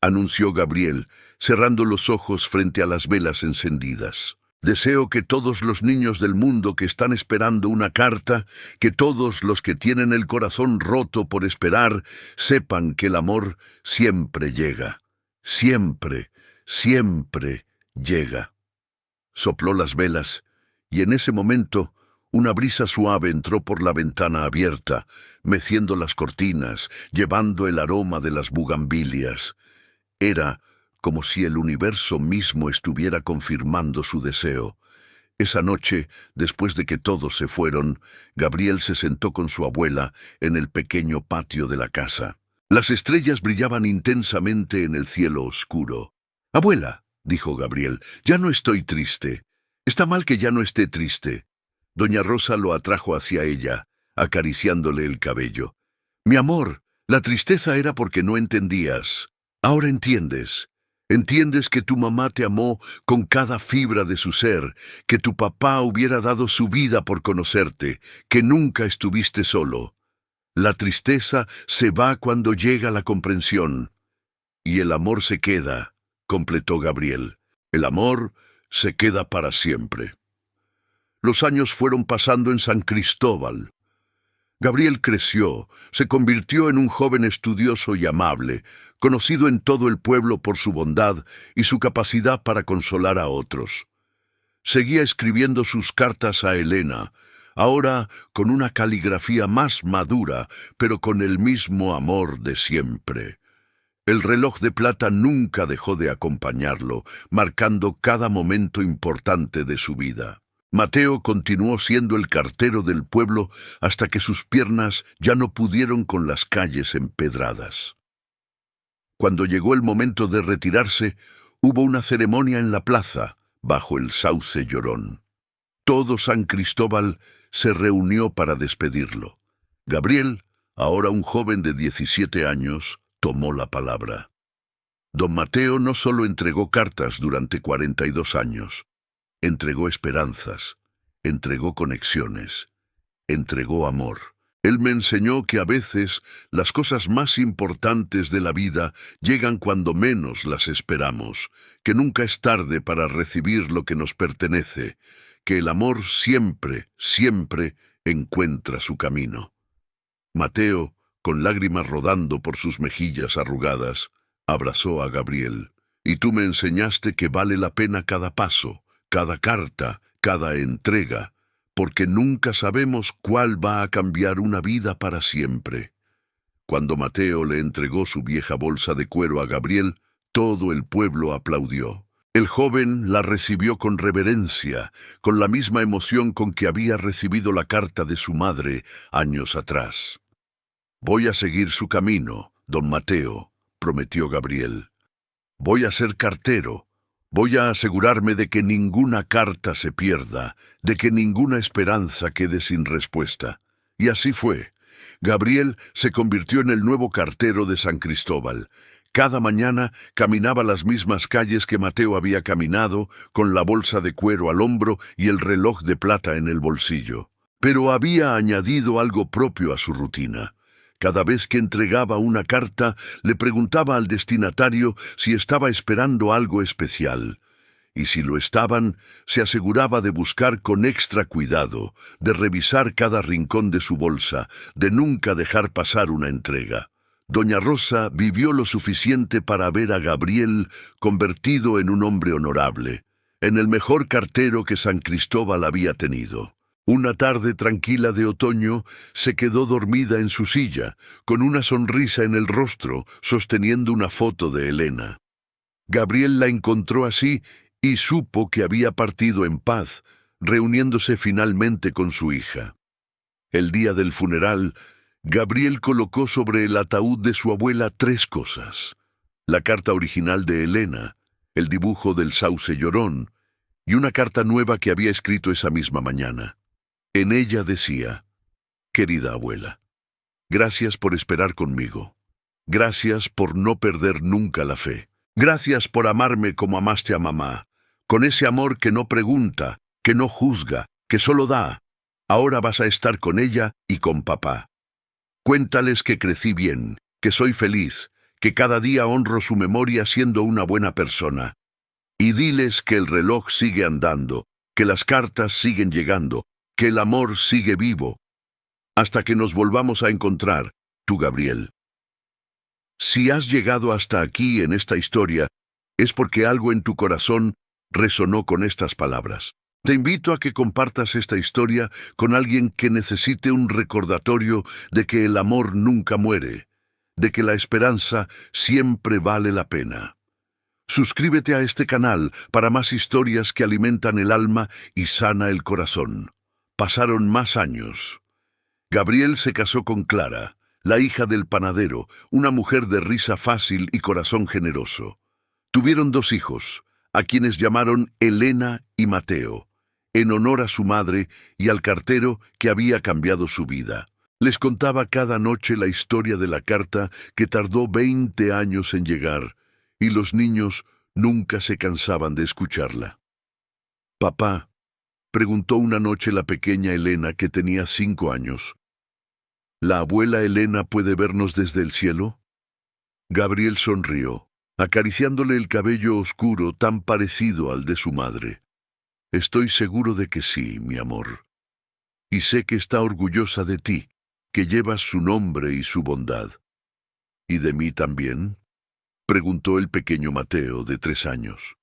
anunció Gabriel, cerrando los ojos frente a las velas encendidas. «Deseo que todos los niños del mundo que están esperando una carta, que todos los que tienen el corazón roto por esperar, sepan que el amor siempre llega. Siempre, siempre llega». Sopló las velas, y en ese momento una brisa suave entró por la ventana abierta, meciendo las cortinas, llevando el aroma de las bugambilias. Era como si el universo mismo estuviera confirmando su deseo. Esa noche, después de que todos se fueron, Gabriel se sentó con su abuela en el pequeño patio de la casa. Las estrellas brillaban intensamente en el cielo oscuro. «Abuela», dijo Gabriel, «ya no estoy triste. Está mal que ya no esté triste». Doña Rosa lo atrajo hacia ella, acariciándole el cabello. «Mi amor, la tristeza era porque no entendías. Ahora entiendes. Entiendes que tu mamá te amó con cada fibra de su ser, que tu papá hubiera dado su vida por conocerte, que nunca estuviste solo. La tristeza se va cuando llega la comprensión. Y el amor se queda», completó Gabriel. «El amor se queda para siempre». Los años fueron pasando en San Cristóbal. Gabriel creció, se convirtió en un joven estudioso y amable, conocido en todo el pueblo por su bondad y su capacidad para consolar a otros. Seguía escribiendo sus cartas a Elena, ahora con una caligrafía más madura, pero con el mismo amor de siempre. El reloj de plata nunca dejó de acompañarlo, marcando cada momento importante de su vida. Mateo continuó siendo el cartero del pueblo hasta que sus piernas ya no pudieron con las calles empedradas. Cuando llegó el momento de retirarse, hubo una ceremonia en la plaza, bajo el sauce llorón. Todo San Cristóbal se reunió para despedirlo. Gabriel, ahora un joven de 17 años, tomó la palabra. Don Mateo no solo entregó cartas durante 42 años, entregó esperanzas, entregó conexiones, entregó amor. Él me enseñó que a veces las cosas más importantes de la vida llegan cuando menos las esperamos, que nunca es tarde para recibir lo que nos pertenece, que el amor siempre, siempre encuentra su camino. Mateo, con lágrimas rodando por sus mejillas arrugadas, abrazó a Gabriel. Y tú me enseñaste que vale la pena cada paso, cada carta, cada entrega, porque nunca sabemos cuál va a cambiar una vida para siempre. Cuando Mateo le entregó su vieja bolsa de cuero a Gabriel, todo el pueblo aplaudió. El joven la recibió con reverencia, con la misma emoción con que había recibido la carta de su madre años atrás. «Voy a seguir su camino, don Mateo», prometió Gabriel. «Voy a ser cartero. Voy a asegurarme de que ninguna carta se pierda, de que ninguna esperanza quede sin respuesta». Y así fue. Gabriel se convirtió en el nuevo cartero de San Cristóbal. Cada mañana caminaba las mismas calles que Mateo había caminado, con la bolsa de cuero al hombro y el reloj de plata en el bolsillo. Pero había añadido algo propio a su rutina. Cada vez que entregaba una carta, le preguntaba al destinatario si estaba esperando algo especial. Y si lo estaban, se aseguraba de buscar con extra cuidado, de revisar cada rincón de su bolsa, de nunca dejar pasar una entrega. Doña Rosa vivió lo suficiente para ver a Gabriel convertido en un hombre honorable, en el mejor cartero que San Cristóbal había tenido. Una tarde tranquila de otoño, se quedó dormida en su silla, con una sonrisa en el rostro, sosteniendo una foto de Elena. Gabriel la encontró así y supo que había partido en paz, reuniéndose finalmente con su hija. El día del funeral, Gabriel colocó sobre el ataúd de su abuela 3 cosas: la carta original de Elena, el dibujo del sauce llorón y una carta nueva que había escrito esa misma mañana. En ella decía: «Querida abuela, gracias por esperar conmigo. Gracias por no perder nunca la fe. Gracias por amarme como amaste a mamá, con ese amor que no pregunta, que no juzga, que solo da. Ahora vas a estar con ella y con papá. Cuéntales que crecí bien, que soy feliz, que cada día honro su memoria siendo una buena persona. Y diles que el reloj sigue andando, que las cartas siguen llegando, que el amor sigue vivo. Hasta que nos volvamos a encontrar, tú, Gabriel». Si has llegado hasta aquí en esta historia, es porque algo en tu corazón resonó con estas palabras. Te invito a que compartas esta historia con alguien que necesite un recordatorio de que el amor nunca muere, de que la esperanza siempre vale la pena. Suscríbete a este canal para más historias que alimentan el alma y sana el corazón. Pasaron más años. Gabriel se casó con Clara, la hija del panadero, una mujer de risa fácil y corazón generoso. Tuvieron 2 hijos, a quienes llamaron Elena y Mateo, en honor a su madre y al cartero que había cambiado su vida. Les contaba cada noche la historia de la carta que tardó 20 años en llegar, y los niños nunca se cansaban de escucharla. «Papá», preguntó una noche la pequeña Elena, que tenía 5 años, ¿la abuela Elena puede vernos desde el cielo? Gabriel sonrió, acariciándole el cabello oscuro tan parecido al de su madre. «Estoy seguro de que sí, mi amor. Y sé que está orgullosa de ti, que llevas su nombre y su bondad». «¿Y de mí también?», preguntó el pequeño Mateo, de 3 años.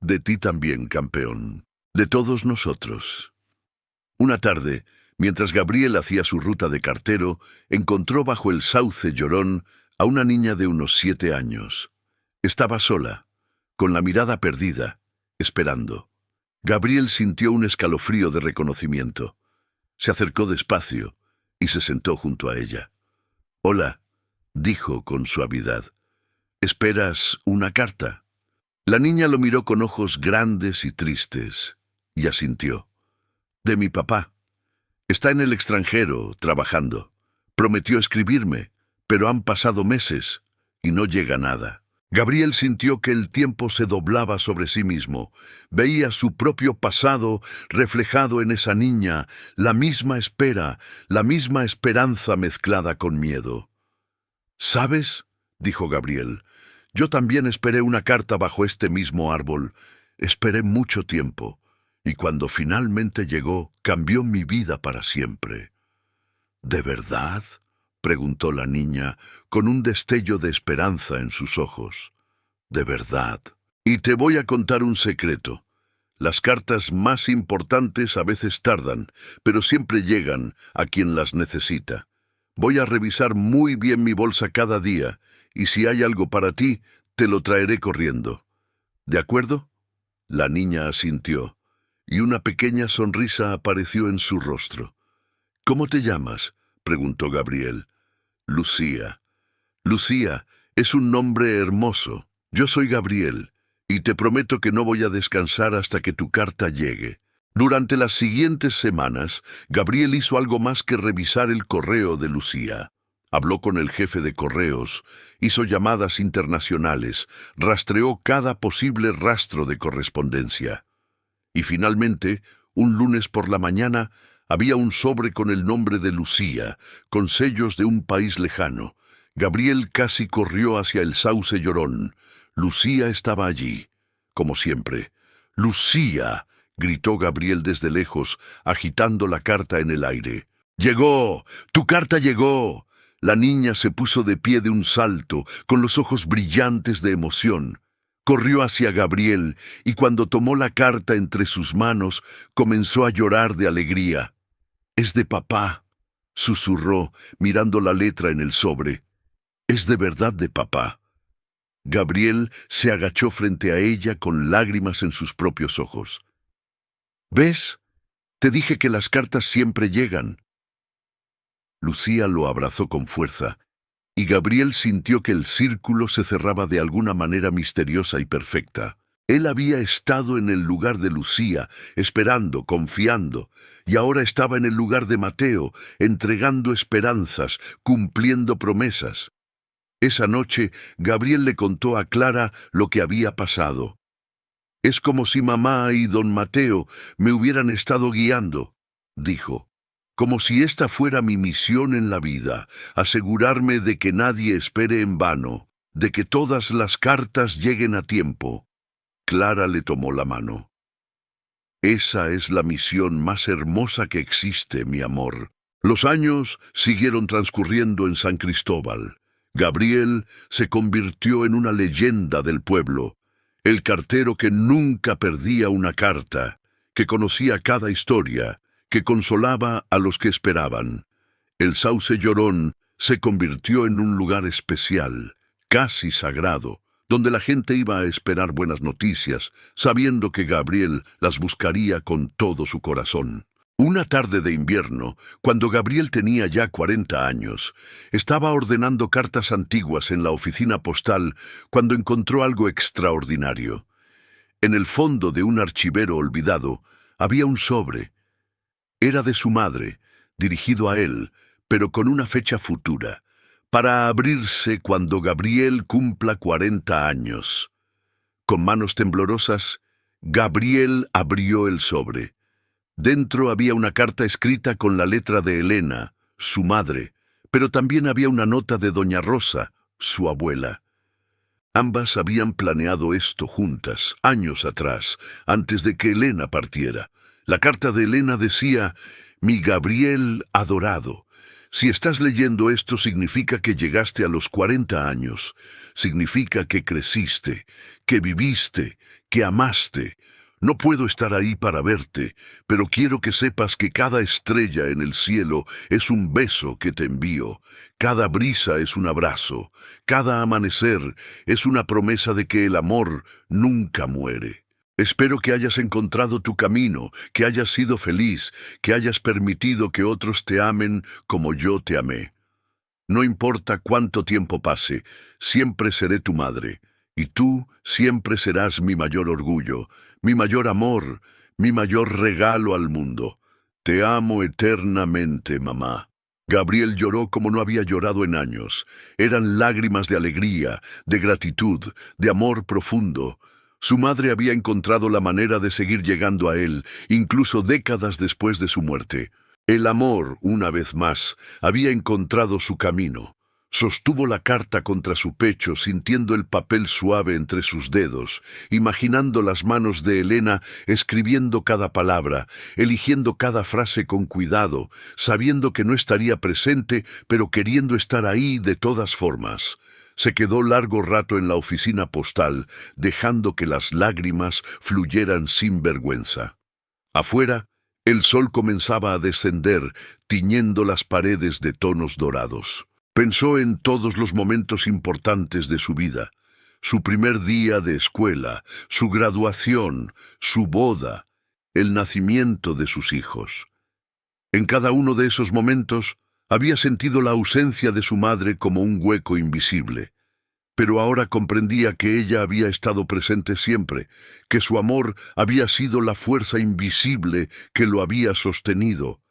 «De ti también, campeón. De todos nosotros». Una tarde, mientras Gabriel hacía su ruta de cartero, encontró bajo el sauce llorón a una niña de unos 7 años. Estaba sola, con la mirada perdida, esperando. Gabriel sintió un escalofrío de reconocimiento. Se acercó despacio y se sentó junto a ella. «Hola», dijo con suavidad. «¿Esperas una carta?». La niña lo miró con ojos grandes y tristes, y asintió. «De mi papá. Está en el extranjero, trabajando. Prometió escribirme, pero han pasado meses y no llega nada». Gabriel sintió que el tiempo se doblaba sobre sí mismo. Veía su propio pasado reflejado en esa niña, la misma espera, la misma esperanza mezclada con miedo. «¿Sabes?», dijo Gabriel, «yo también esperé una carta bajo este mismo árbol. Esperé mucho tiempo, y cuando finalmente llegó, cambió mi vida para siempre». «¿De verdad?», preguntó la niña, con un destello de esperanza en sus ojos. De verdad. Y te voy a contar un secreto. Las cartas más importantes a veces tardan, pero siempre llegan a quien las necesita. Voy a revisar muy bien mi bolsa cada día, y si hay algo para ti, te lo traeré corriendo. ¿De acuerdo? La niña asintió, y una pequeña sonrisa apareció en su rostro. ¿Cómo te llamas?, preguntó Gabriel. Lucía. Lucía, es un nombre hermoso. Yo soy Gabriel, y te prometo que no voy a descansar hasta que tu carta llegue. Durante las siguientes semanas, Gabriel hizo algo más que revisar el correo de Lucía. Habló con el jefe de correos, hizo llamadas internacionales, rastreó cada posible rastro de correspondencia. Y finalmente, un lunes por la mañana, había un sobre con el nombre de Lucía, con sellos de un país lejano. Gabriel casi corrió hacia el sauce llorón. Lucía estaba allí, como siempre. ¡Lucía!, gritó Gabriel desde lejos, agitando la carta en el aire. ¡Llegó! ¡Tu carta llegó! La niña se puso de pie de un salto, con los ojos brillantes de emoción. Corrió hacia Gabriel, y cuando tomó la carta entre sus manos, comenzó a llorar de alegría. «Es de papá», susurró, mirando la letra en el sobre. «Es de verdad de papá». Gabriel se agachó frente a ella con lágrimas en sus propios ojos. «¿Ves? Te dije que las cartas siempre llegan». Lucía lo abrazó con fuerza, y Gabriel sintió que el círculo se cerraba de alguna manera misteriosa y perfecta. Él había estado en el lugar de Lucía, esperando, confiando, y ahora estaba en el lugar de Mateo, entregando esperanzas, cumpliendo promesas. Esa noche, Gabriel le contó a Clara lo que había pasado. «Es como si mamá y don Mateo me hubieran estado guiando», dijo. «Como si esta fuera mi misión en la vida, asegurarme de que nadie espere en vano, de que todas las cartas lleguen a tiempo». Clara le tomó la mano. «Esa es la misión más hermosa que existe, mi amor». Los años siguieron transcurriendo en San Cristóbal. Gabriel se convirtió en una leyenda del pueblo, el cartero que nunca perdía una carta, que conocía cada historia, que consolaba a los que esperaban. El sauce llorón se convirtió en un lugar especial, casi sagrado, donde la gente iba a esperar buenas noticias, sabiendo que Gabriel las buscaría con todo su corazón. Una tarde de invierno, cuando Gabriel tenía ya 40 años, estaba ordenando cartas antiguas en la oficina postal cuando encontró algo extraordinario. En el fondo de un archivero olvidado había un sobre. Era de su madre, dirigido a él, pero con una fecha futura, para abrirse cuando Gabriel cumpla 40 años. Con manos temblorosas, Gabriel abrió el sobre. Dentro había una carta escrita con la letra de Elena, su madre, pero también había una nota de doña Rosa, su abuela. Ambas habían planeado esto juntas, años atrás, antes de que Elena partiera. La carta de Elena decía: «Mi Gabriel adorado, si estás leyendo esto significa que llegaste a los 40 años, significa que creciste, que viviste, que amaste. No puedo estar ahí para verte, pero quiero que sepas que cada estrella en el cielo es un beso que te envío, cada brisa es un abrazo, cada amanecer es una promesa de que el amor nunca muere. Espero que hayas encontrado tu camino, que hayas sido feliz, que hayas permitido que otros te amen como yo te amé. No importa cuánto tiempo pase, siempre seré tu madre, y tú siempre serás mi mayor orgullo, mi mayor amor, mi mayor regalo al mundo. Te amo eternamente, mamá». Gabriel lloró como no había llorado en años. Eran lágrimas de alegría, de gratitud, de amor profundo. Su madre había encontrado la manera de seguir llegando a él, incluso décadas después de su muerte. El amor, una vez más, había encontrado su camino. Sostuvo la carta contra su pecho, sintiendo el papel suave entre sus dedos, imaginando las manos de Elena escribiendo cada palabra, eligiendo cada frase con cuidado, sabiendo que no estaría presente, pero queriendo estar ahí de todas formas. Se quedó largo rato en la oficina postal, dejando que las lágrimas fluyeran sin vergüenza. Afuera, el sol comenzaba a descender, tiñendo las paredes de tonos dorados. Pensó en todos los momentos importantes de su vida: su primer día de escuela, su graduación, su boda, el nacimiento de sus hijos. En cada uno de esos momentos había sentido la ausencia de su madre como un hueco invisible, pero ahora comprendía que ella había estado presente siempre, que su amor había sido la fuerza invisible que lo había sostenido,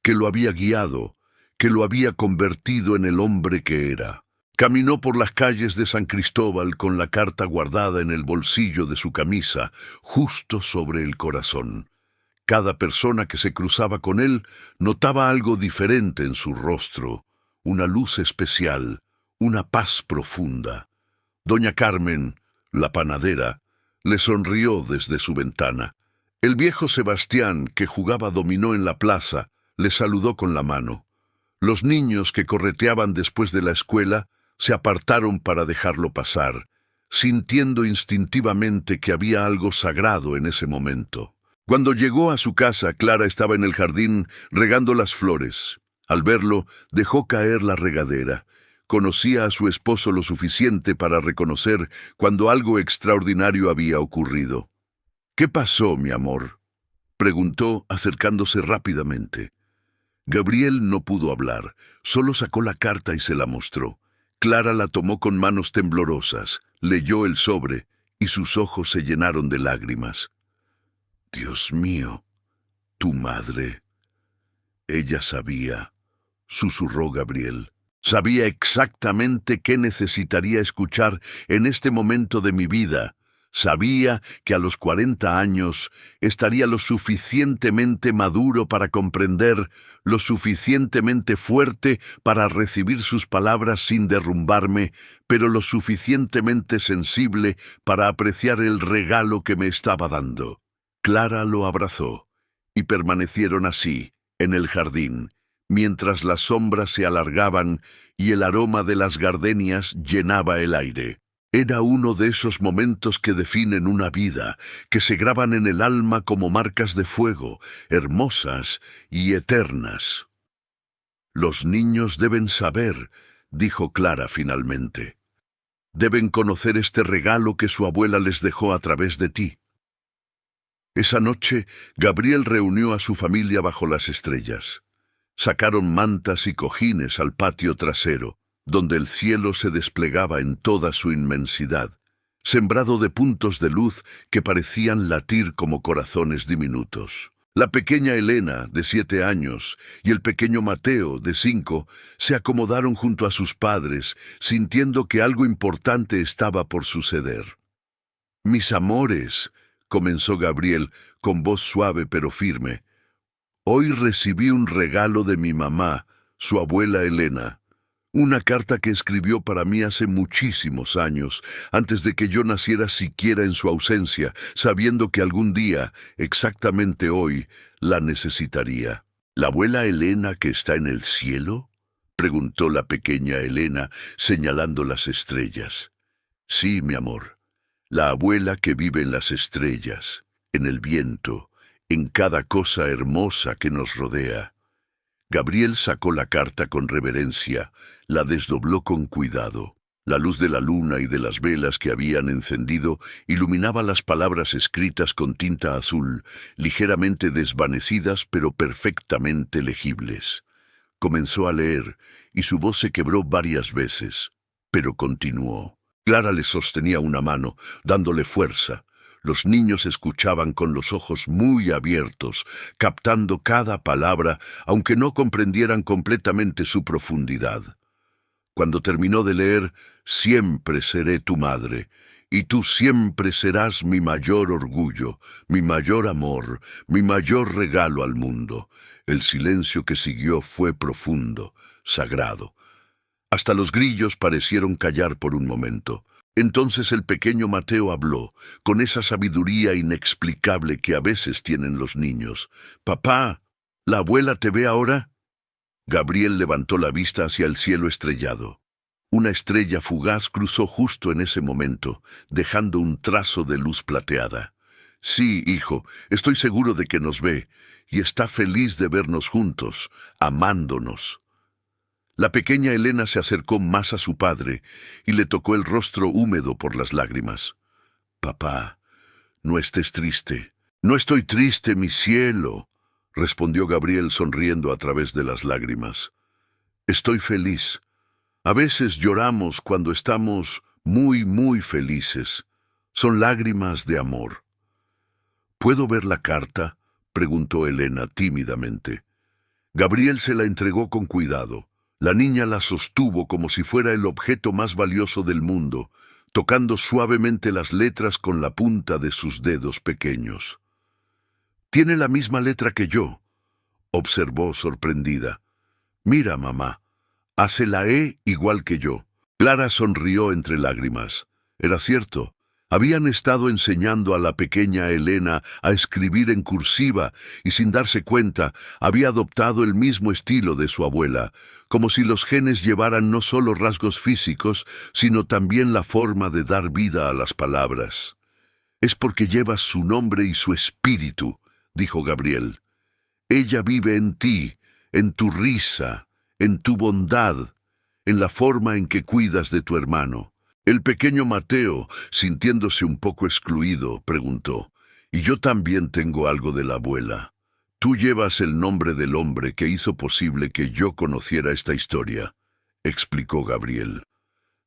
que lo había guiado, que lo había convertido en el hombre que era. Caminó por las calles de San Cristóbal con la carta guardada en el bolsillo de su camisa, justo sobre el corazón. Cada persona que se cruzaba con él notaba algo diferente en su rostro, una luz especial, una paz profunda. Doña Carmen, la panadera, le sonrió desde su ventana. El viejo Sebastián, que jugaba dominó en la plaza, le saludó con la mano. Los niños que correteaban después de la escuela se apartaron para dejarlo pasar, sintiendo instintivamente que había algo sagrado en ese momento. Cuando llegó a su casa, Clara estaba en el jardín regando las flores. Al verlo, dejó caer la regadera. Conocía a su esposo lo suficiente para reconocer cuando algo extraordinario había ocurrido. «¿Qué pasó, mi amor?», preguntó, acercándose rápidamente. Gabriel no pudo hablar, solo sacó la carta y se la mostró. Clara la tomó con manos temblorosas, leyó el sobre y sus ojos se llenaron de lágrimas. «Dios mío, tu madre». «Ella sabía», susurró Gabriel. «Sabía exactamente qué necesitaría escuchar en este momento de mi vida. Sabía que a los 40 años estaría lo suficientemente maduro para comprender, lo suficientemente fuerte para recibir sus palabras sin derrumbarme, pero lo suficientemente sensible para apreciar el regalo que me estaba dando». Clara lo abrazó, y permanecieron así, en el jardín, mientras las sombras se alargaban y el aroma de las gardenias llenaba el aire. Era uno de esos momentos que definen una vida, que se graban en el alma como marcas de fuego, hermosas y eternas. «Los niños deben saber», dijo Clara finalmente. «Deben conocer este regalo que su abuela les dejó a través de ti». Esa noche, Gabriel reunió a su familia bajo las estrellas. Sacaron mantas y cojines al patio trasero, donde el cielo se desplegaba en toda su inmensidad, sembrado de puntos de luz que parecían latir como corazones diminutos. La pequeña Elena, de 7 años, y el pequeño Mateo, de 5, se acomodaron junto a sus padres, sintiendo que algo importante estaba por suceder. «Mis amores», comenzó Gabriel con voz suave pero firme, «hoy recibí un regalo de mi mamá, su abuela Elena. Una carta que escribió para mí hace muchísimos años, antes de que yo naciera siquiera en su ausencia, sabiendo que algún día, exactamente hoy, la necesitaría». «¿La abuela Elena que está en el cielo?», preguntó la pequeña Elena, señalando las estrellas. «Sí, mi amor. La abuela que vive en las estrellas, en el viento, en cada cosa hermosa que nos rodea». Gabriel sacó la carta con reverencia, la desdobló con cuidado. La luz de la luna y de las velas que habían encendido iluminaba las palabras escritas con tinta azul, ligeramente desvanecidas pero perfectamente legibles. Comenzó a leer, y su voz se quebró varias veces, pero continuó. Clara le sostenía una mano, dándole fuerza. Los niños escuchaban con los ojos muy abiertos, captando cada palabra, aunque no comprendieran completamente su profundidad. Cuando terminó de leer, «Siempre seré tu madre, y tú siempre serás mi mayor orgullo, mi mayor amor, mi mayor regalo al mundo», el silencio que siguió fue profundo, sagrado. Hasta los grillos parecieron callar por un momento. Entonces el pequeño Mateo habló, con esa sabiduría inexplicable que a veces tienen los niños. «Papá, ¿la abuela te ve ahora?». Gabriel levantó la vista hacia el cielo estrellado. Una estrella fugaz cruzó justo en ese momento, dejando un trazo de luz plateada. Sí, hijo, estoy seguro de que nos ve, y está feliz de vernos juntos, amándonos. La pequeña Elena se acercó más a su padre y le tocó el rostro húmedo por las lágrimas. Papá, no estés triste. No estoy triste, mi cielo, respondió Gabriel sonriendo a través de las lágrimas. Estoy feliz. A veces lloramos cuando estamos muy, muy felices. Son lágrimas de amor. ¿Puedo ver la carta?, preguntó Elena tímidamente. Gabriel se la entregó con cuidado. La niña la sostuvo como si fuera el objeto más valioso del mundo, tocando suavemente las letras con la punta de sus dedos pequeños. «Tiene la misma letra que yo», observó sorprendida. «Mira, mamá, hace la E igual que yo». Clara sonrió entre lágrimas. Era cierto. Habían estado enseñando a la pequeña Elena a escribir en cursiva y sin darse cuenta había adoptado el mismo estilo de su abuela, como si los genes llevaran no solo rasgos físicos, sino también la forma de dar vida a las palabras. «Es porque llevas su nombre y su espíritu», dijo Gabriel. «Ella vive en ti, en tu risa, en tu bondad, en la forma en que cuidas de tu hermano». El pequeño Mateo, sintiéndose un poco excluido, preguntó, «Y yo también tengo algo de la abuela. Tú llevas el nombre del hombre que hizo posible que yo conociera esta historia», explicó Gabriel.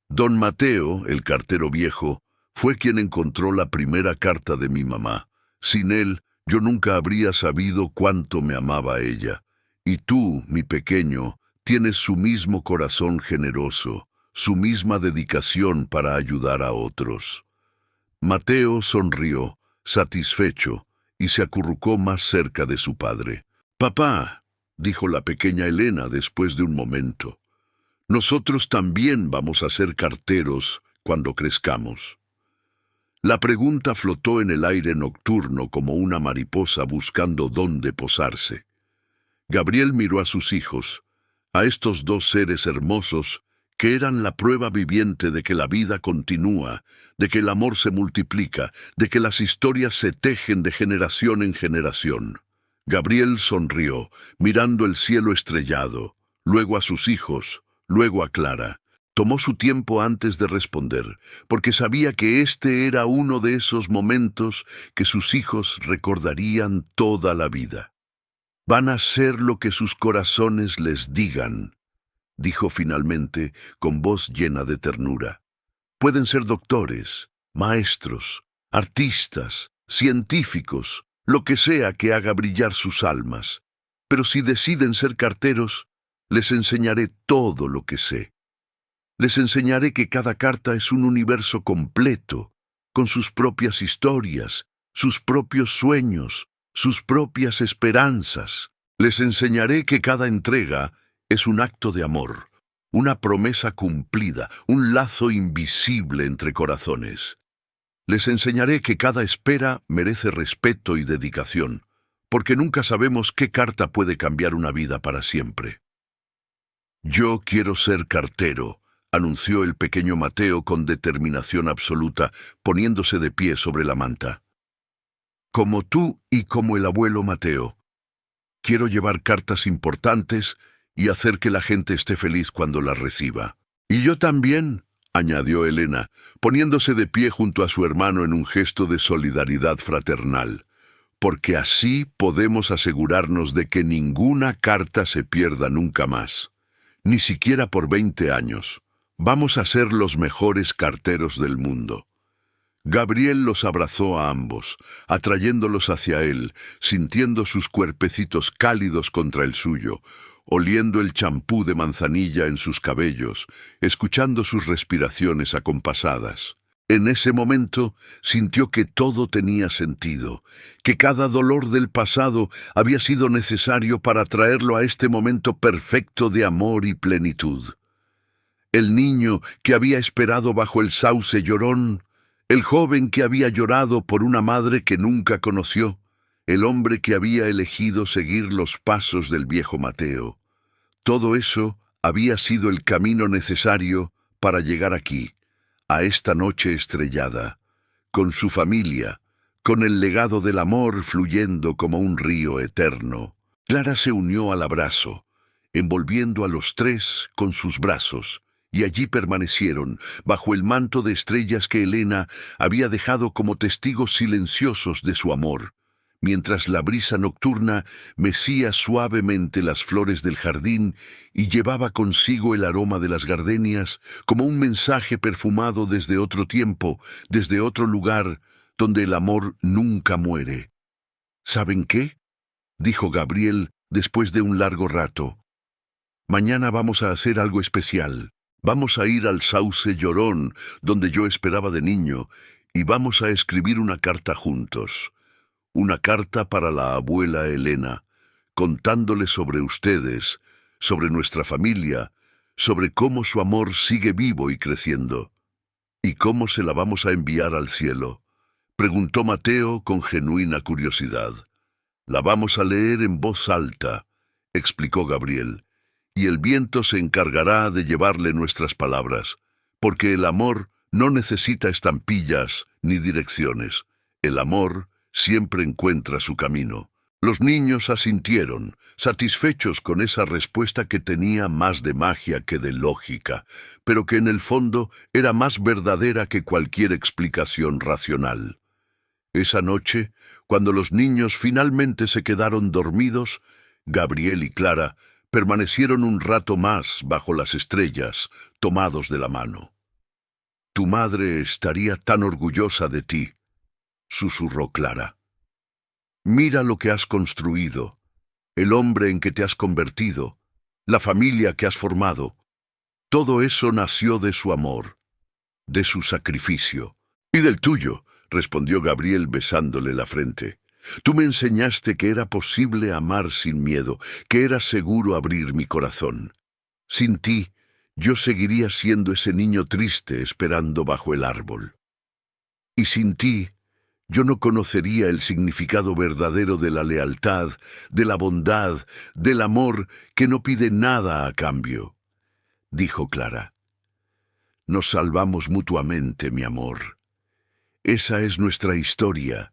Don Mateo, el cartero viejo, fue quien encontró la primera carta de mi mamá. Sin él, yo nunca habría sabido cuánto me amaba ella. Y tú, mi pequeño, tienes su mismo corazón generoso, su misma dedicación para ayudar a otros. Mateo sonrió, satisfecho, y se acurrucó más cerca de su padre. «Papá», dijo la pequeña Elena después de un momento, «nosotros también vamos a ser carteros cuando crezcamos». La pregunta flotó en el aire nocturno como una mariposa buscando dónde posarse. Gabriel miró a sus hijos, a estos dos seres hermosos, que eran la prueba viviente de que la vida continúa, de que el amor se multiplica, de que las historias se tejen de generación en generación. Gabriel sonrió, mirando el cielo estrellado, luego a sus hijos, luego a Clara. Tomó su tiempo antes de responder, porque sabía que este era uno de esos momentos que sus hijos recordarían toda la vida. «Van a hacer lo que sus corazones les digan», dijo finalmente con voz llena de ternura. «Pueden ser doctores, maestros, artistas, científicos, lo que sea que haga brillar sus almas. Pero si deciden ser carteros, les enseñaré todo lo que sé. Les enseñaré que cada carta es un universo completo, con sus propias historias, sus propios sueños, sus propias esperanzas. Les enseñaré que cada entrega es un acto de amor, una promesa cumplida, un lazo invisible entre corazones. Les enseñaré que cada espera merece respeto y dedicación, porque nunca sabemos qué carta puede cambiar una vida para siempre». «Yo quiero ser cartero», anunció el pequeño Mateo con determinación absoluta, poniéndose de pie sobre la manta. «Como tú y como el abuelo Mateo. Quiero llevar cartas importantes y hacer que la gente esté feliz cuando las reciba». «Y yo también», añadió Elena, poniéndose de pie junto a su hermano en un gesto de solidaridad fraternal, «porque así podemos asegurarnos de que ninguna carta se pierda nunca más, ni siquiera por 20 años. Vamos a ser los mejores carteros del mundo». Gabriel los abrazó a ambos, atrayéndolos hacia él, sintiendo sus cuerpecitos cálidos contra el suyo, oliendo el champú de manzanilla en sus cabellos, escuchando sus respiraciones acompasadas. En ese momento sintió que todo tenía sentido, que cada dolor del pasado había sido necesario para traerlo a este momento perfecto de amor y plenitud. El niño que había esperado bajo el sauce llorón, el joven que había llorado por una madre que nunca conoció, el hombre que había elegido seguir los pasos del viejo Mateo. Todo eso había sido el camino necesario para llegar aquí, a esta noche estrellada, con su familia, con el legado del amor fluyendo como un río eterno. Clara se unió al abrazo, envolviendo a los tres con sus brazos, y allí permanecieron, bajo el manto de estrellas que Elena había dejado como testigos silenciosos de su amor, mientras la brisa nocturna mecía suavemente las flores del jardín y llevaba consigo el aroma de las gardenias como un mensaje perfumado desde otro tiempo, desde otro lugar, donde el amor nunca muere. ¿Saben qué?, dijo Gabriel después de un largo rato. Mañana vamos a hacer algo especial. Vamos a ir al Sauce Llorón, donde yo esperaba de niño, y vamos a escribir una carta juntos. Una carta para la abuela Elena, contándole sobre ustedes, sobre nuestra familia, sobre cómo su amor sigue vivo y creciendo. ¿Y cómo se la vamos a enviar al cielo?, preguntó Mateo con genuina curiosidad. La vamos a leer en voz alta, explicó Gabriel, y el viento se encargará de llevarle nuestras palabras, porque el amor no necesita estampillas ni direcciones. El amor siempre encuentra su camino. Los niños asintieron, satisfechos con esa respuesta que tenía más de magia que de lógica, pero que en el fondo era más verdadera que cualquier explicación racional. Esa noche, cuando los niños finalmente se quedaron dormidos, Gabriel y Clara permanecieron un rato más bajo las estrellas, tomados de la mano. «Tu madre estaría tan orgullosa de ti», susurró Clara. «Mira lo que has construido, el hombre en que te has convertido, la familia que has formado. Todo eso nació de su amor, de su sacrificio. Y del tuyo», respondió Gabriel besándole la frente. «Tú me enseñaste que era posible amar sin miedo, que era seguro abrir mi corazón. Sin ti, yo seguiría siendo ese niño triste esperando bajo el árbol. Y sin ti, yo no conocería el significado verdadero de la lealtad, de la bondad, del amor que no pide nada a cambio», dijo Clara. «Nos salvamos mutuamente, mi amor. Esa es nuestra historia».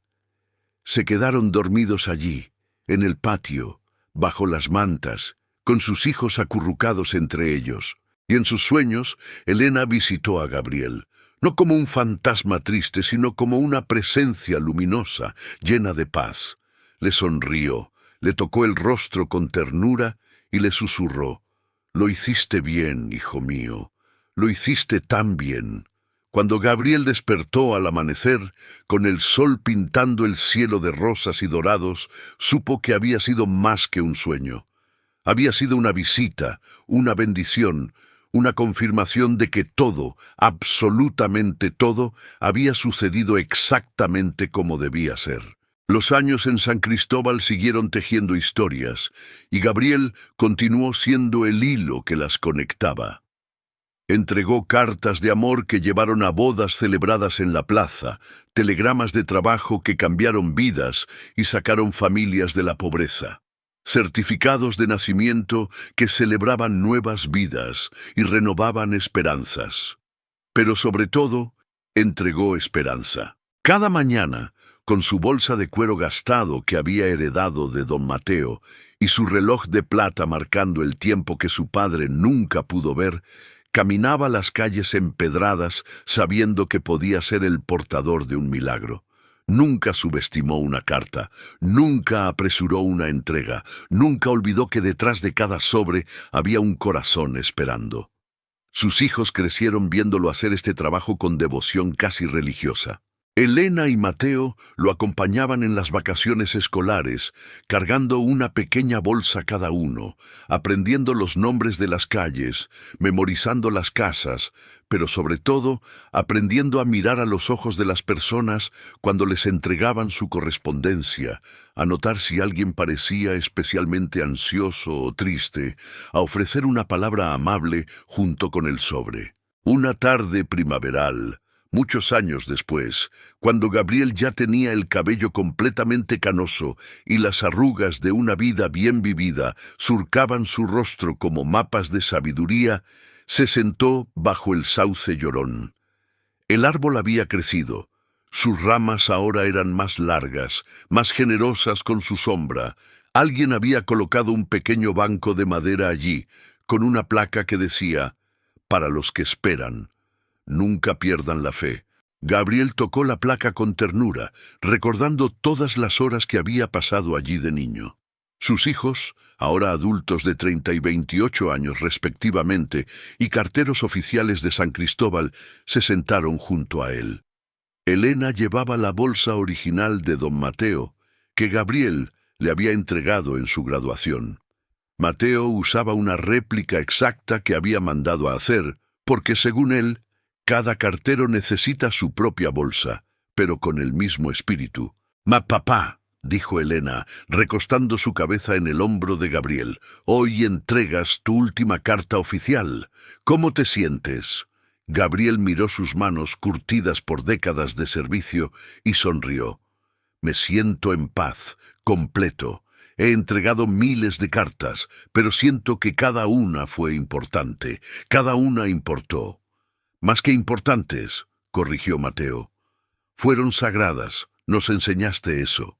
Se quedaron dormidos allí, en el patio, bajo las mantas, con sus hijos acurrucados entre ellos. Y en sus sueños, Elena visitó a Gabriel, no como un fantasma triste, sino como una presencia luminosa, llena de paz. Le sonrió, le tocó el rostro con ternura y le susurró: «Lo hiciste bien, hijo mío, lo hiciste tan bien». Cuando Gabriel despertó al amanecer, con el sol pintando el cielo de rosas y dorados, supo que había sido más que un sueño. Había sido una visita, una bendición, una confirmación de que todo, absolutamente todo, había sucedido exactamente como debía ser. Los años en San Cristóbal siguieron tejiendo historias, y Gabriel continuó siendo el hilo que las conectaba. Entregó cartas de amor que llevaron a bodas celebradas en la plaza, telegramas de trabajo que cambiaron vidas y sacaron familias de la pobreza, certificados de nacimiento que celebraban nuevas vidas y renovaban esperanzas. Pero sobre todo, entregó esperanza. Cada mañana, con su bolsa de cuero gastado que había heredado de don Mateo y su reloj de plata marcando el tiempo que su padre nunca pudo ver, caminaba las calles empedradas sabiendo que podía ser el portador de un milagro. Nunca subestimó una carta, nunca apresuró una entrega, nunca olvidó que detrás de cada sobre había un corazón esperando. Sus hijos crecieron viéndolo hacer este trabajo con devoción casi religiosa. Elena y Mateo lo acompañaban en las vacaciones escolares, cargando una pequeña bolsa cada uno, aprendiendo los nombres de las calles, memorizando las casas, pero sobre todo aprendiendo a mirar a los ojos de las personas cuando les entregaban su correspondencia, a notar si alguien parecía especialmente ansioso o triste, a ofrecer una palabra amable junto con el sobre. Una tarde primaveral, muchos años después, cuando Gabriel ya tenía el cabello completamente canoso y las arrugas de una vida bien vivida surcaban su rostro como mapas de sabiduría, Se sentó bajo el sauce llorón. El árbol había crecido. Sus ramas ahora eran más largas, más generosas con su sombra. Alguien había colocado un pequeño banco de madera allí, con una placa que decía: «Para los que esperan, nunca pierdan la fe». Gabriel tocó la placa con ternura, recordando todas las horas que había pasado allí de niño. Sus hijos, ahora adultos de 30 y 28 años respectivamente, y carteros oficiales de San Cristóbal, se sentaron junto a él. Elena llevaba la bolsa original de don Mateo, que Gabriel le había entregado en su graduación. Mateo usaba una réplica exacta que había mandado a hacer, porque según él, cada cartero necesita su propia bolsa, pero con el mismo espíritu. «Papá», dijo Elena, recostando su cabeza en el hombro de Gabriel, «hoy entregas tu última carta oficial. ¿Cómo te sientes?» Gabriel miró sus manos curtidas por décadas de servicio y sonrió. «Me siento en paz, completo. He entregado miles de cartas, pero siento que cada una fue importante, cada una importó». «Más que importantes», corrigió Mateo. «Fueron sagradas, nos enseñaste eso».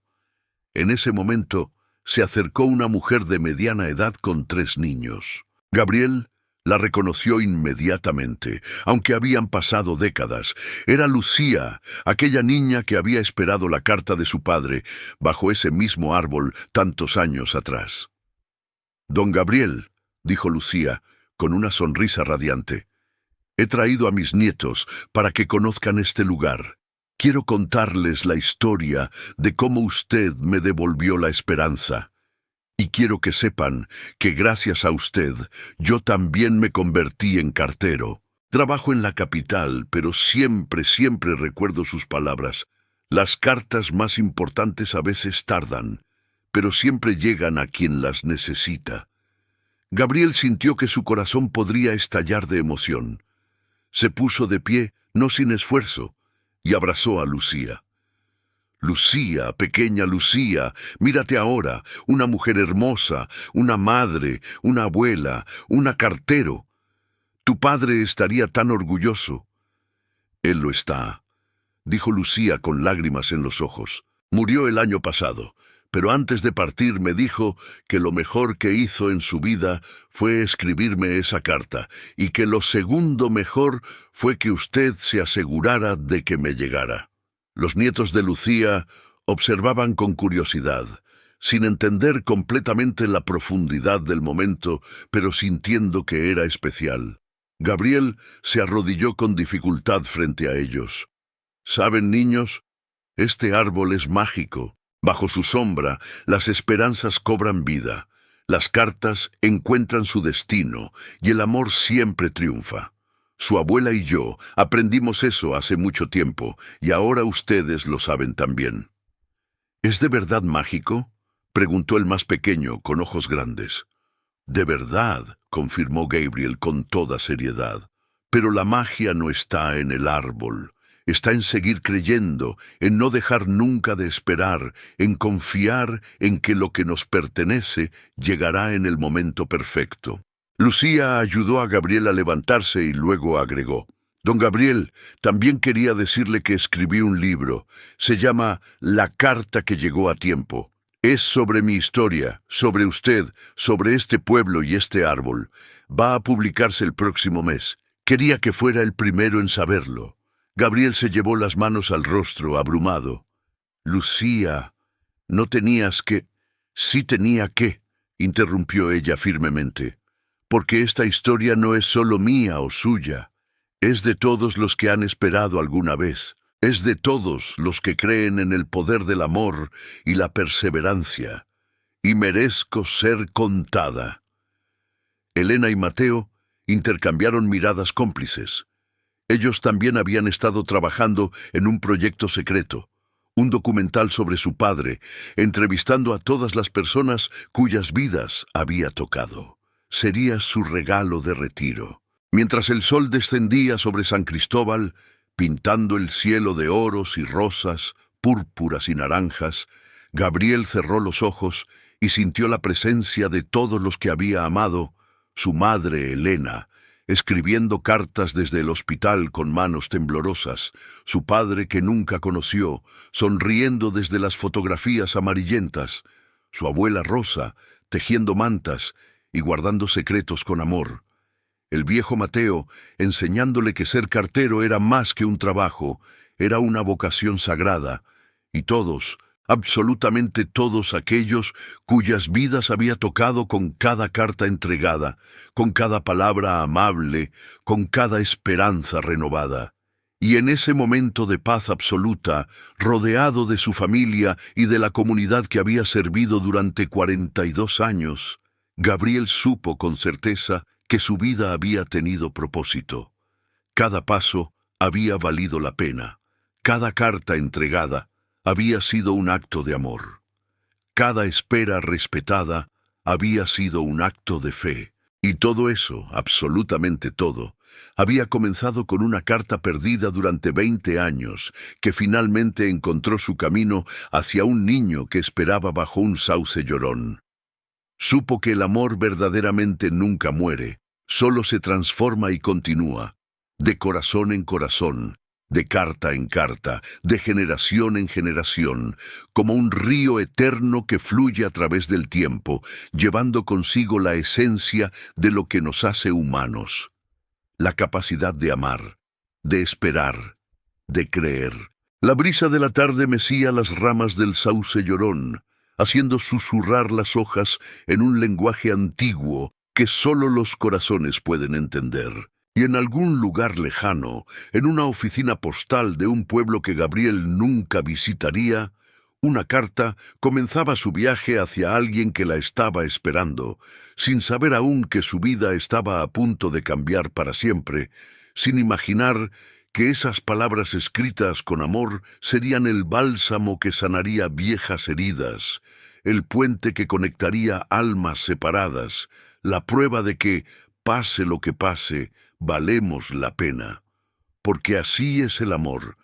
En ese momento se acercó una mujer de mediana edad con 3 niños. Gabriel la reconoció inmediatamente, aunque habían pasado décadas. Era Lucía, aquella niña que había esperado la carta de su padre bajo ese mismo árbol tantos años atrás. «Don Gabriel», dijo Lucía, con una sonrisa radiante, «he traído a mis nietos para que conozcan este lugar. Quiero contarles la historia de cómo usted me devolvió la esperanza. Y quiero que sepan que gracias a usted yo también me convertí en cartero. Trabajo en la capital, pero siempre recuerdo sus palabras. Las cartas más importantes a veces tardan, pero siempre llegan a quien las necesita». Gabriel sintió que su corazón podría estallar de emoción. Se puso de pie, no sin esfuerzo, y abrazó a Lucía. «Lucía, pequeña Lucía, mírate ahora, una mujer hermosa, una madre, una abuela, una cartero. Tu padre estaría tan orgulloso». «Él lo está», dijo Lucía con lágrimas en los ojos. «Murió el año pasado, pero antes de partir me dijo que lo mejor que hizo en su vida fue escribirme esa carta, y que lo segundo mejor fue que usted se asegurara de que me llegara». Los nietos de Lucía observaban con curiosidad, sin entender completamente la profundidad del momento, pero sintiendo que era especial. Gabriel se arrodilló con dificultad frente a ellos. «¿Saben, niños? Este árbol es mágico. Bajo su sombra, las esperanzas cobran vida, las cartas encuentran su destino y el amor siempre triunfa. Su abuela y yo aprendimos eso hace mucho tiempo, y ahora ustedes lo saben también». «¿Es de verdad mágico?», preguntó el más pequeño, con ojos grandes. «De verdad», confirmó Gabriel con toda seriedad. «Pero la magia no está en el árbol. Está en seguir creyendo, en no dejar nunca de esperar, en confiar en que lo que nos pertenece llegará en el momento perfecto». Lucía ayudó a Gabriel a levantarse y luego agregó: «Don Gabriel, también quería decirle que escribí un libro. Se llama La carta que llegó a tiempo. Es sobre mi historia, sobre usted, sobre este pueblo y este árbol. Va a publicarse el próximo mes. Quería que fuera el primero en saberlo». Gabriel se llevó las manos al rostro, abrumado. «Lucía, no tenías que...». «Sí tenía que», interrumpió ella firmemente, «porque esta historia no es solo mía o suya. Es de todos los que han esperado alguna vez. Es de todos los que creen en el poder del amor y la perseverancia. Y merezco ser contada». Elena y Mateo intercambiaron miradas cómplices. Ellos también habían estado trabajando en un proyecto secreto, un documental sobre su padre, entrevistando a todas las personas cuyas vidas había tocado. Sería su regalo de retiro. Mientras el sol descendía sobre San Cristóbal, pintando el cielo de oros y rosas, púrpuras y naranjas, Gabriel cerró los ojos y sintió la presencia de todos los que había amado, su madre Elena, escribiendo cartas desde el hospital con manos temblorosas, su padre que nunca conoció, sonriendo desde las fotografías amarillentas, su abuela Rosa, tejiendo mantas y guardando secretos con amor. El viejo Mateo, enseñándole que ser cartero era más que un trabajo, era una vocación sagrada, y todos, absolutamente todos aquellos cuyas vidas había tocado con cada carta entregada, con cada palabra amable, con cada esperanza renovada. Y en ese momento de paz absoluta, rodeado de su familia y de la comunidad que había servido durante 42 años, Gabriel supo con certeza que su vida había tenido propósito. Cada paso había valido la pena. Cada carta entregada había sido un acto de amor. Cada espera respetada había sido un acto de fe. Y todo eso, absolutamente todo, había comenzado con una carta perdida durante 20 años, que finalmente encontró su camino hacia un niño que esperaba bajo un sauce llorón. Supo que el amor verdaderamente nunca muere, solo se transforma y continúa, de corazón en corazón, de carta en carta, de generación en generación, como un río eterno que fluye a través del tiempo, llevando consigo la esencia de lo que nos hace humanos, la capacidad de amar, de esperar, de creer. La brisa de la tarde mecía las ramas del sauce llorón, haciendo susurrar las hojas en un lenguaje antiguo que solo los corazones pueden entender. Y en algún lugar lejano, en una oficina postal de un pueblo que Gabriel nunca visitaría, una carta comenzaba su viaje hacia alguien que la estaba esperando, sin saber aún que su vida estaba a punto de cambiar para siempre, sin imaginar que esas palabras escritas con amor serían el bálsamo que sanaría viejas heridas, el puente que conectaría almas separadas, la prueba de que, pase lo que pase, valemos la pena. Porque así es el amor,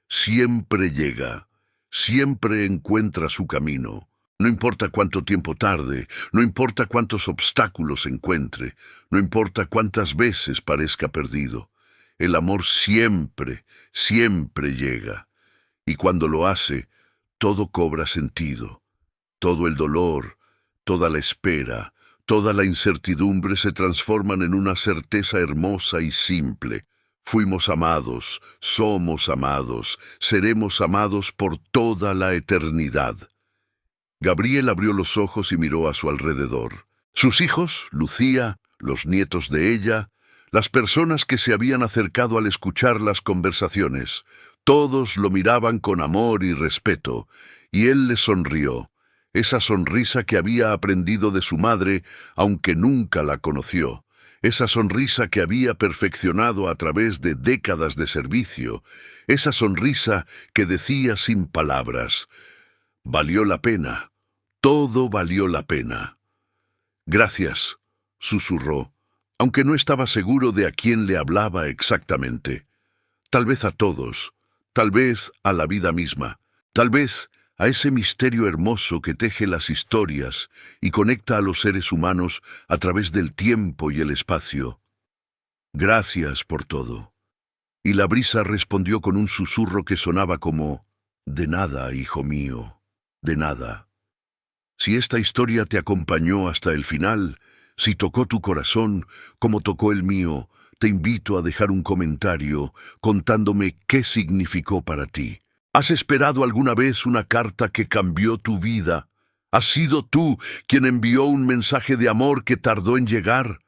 siempre llega, siempre encuentra su camino. No importa cuánto tiempo tarde, no importa cuántos obstáculos encuentre, no importa cuántas veces parezca perdido. El amor siempre, siempre llega. Y cuando lo hace, todo cobra sentido. Todo el dolor, toda la espera, toda la incertidumbre se transforman en una certeza hermosa y simple. Fuimos amados, somos amados, seremos amados por toda la eternidad. Gabriel abrió los ojos y miró a su alrededor. Sus hijos, Lucía, los nietos de ella, las personas que se habían acercado al escuchar las conversaciones, todos lo miraban con amor y respeto, y él les sonrió, esa sonrisa que había aprendido de su madre, aunque nunca la conoció, esa sonrisa que había perfeccionado a través de décadas de servicio, esa sonrisa que decía sin palabras: «Valió la pena, todo valió la pena». «Gracias», susurró, aunque no estaba seguro de a quién le hablaba exactamente. Tal vez a todos, tal vez a la vida misma, tal vez a ese misterio hermoso que teje las historias y conecta a los seres humanos a través del tiempo y el espacio. «Gracias por todo». Y la brisa respondió con un susurro que sonaba como: «De nada, hijo mío, de nada». Si esta historia te acompañó hasta el final, si tocó tu corazón como tocó el mío, te invito a dejar un comentario contándome qué significó para ti. ¿Has esperado alguna vez una carta que cambió tu vida? ¿Has sido tú quien envió un mensaje de amor que tardó en llegar?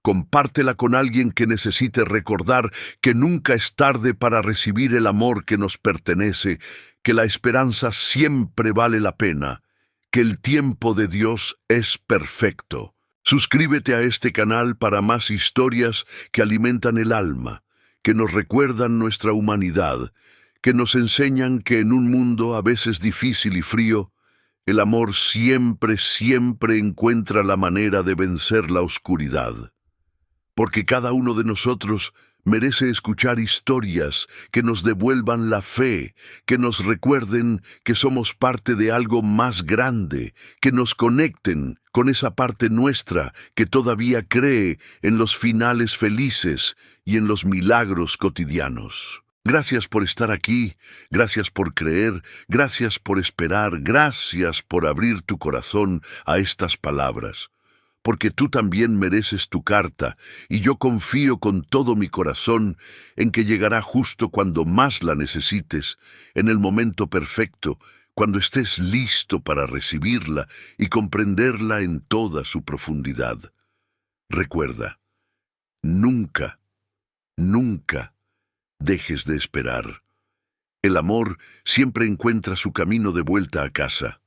Compártela con alguien que necesite recordar que nunca es tarde para recibir el amor que nos pertenece, que la esperanza siempre vale la pena, que el tiempo de Dios es perfecto. Suscríbete a este canal para más historias que alimentan el alma, que nos recuerdan nuestra humanidad, que nos enseñan que en un mundo a veces difícil y frío, el amor siempre, siempre encuentra la manera de vencer la oscuridad. Porque cada uno de nosotros Merece escuchar historias que nos devuelvan la fe, que nos recuerden que somos parte de algo más grande, que nos conecten con esa parte nuestra que todavía cree en los finales felices y en los milagros cotidianos. Gracias por estar aquí, gracias por creer, gracias por esperar, gracias por abrir tu corazón a estas palabras, porque tú también mereces tu carta, y yo confío con todo mi corazón en que llegará justo cuando más la necesites, en el momento perfecto, cuando estés listo para recibirla y comprenderla en toda su profundidad. Recuerda, nunca, nunca dejes de esperar. El amor siempre encuentra su camino de vuelta a casa.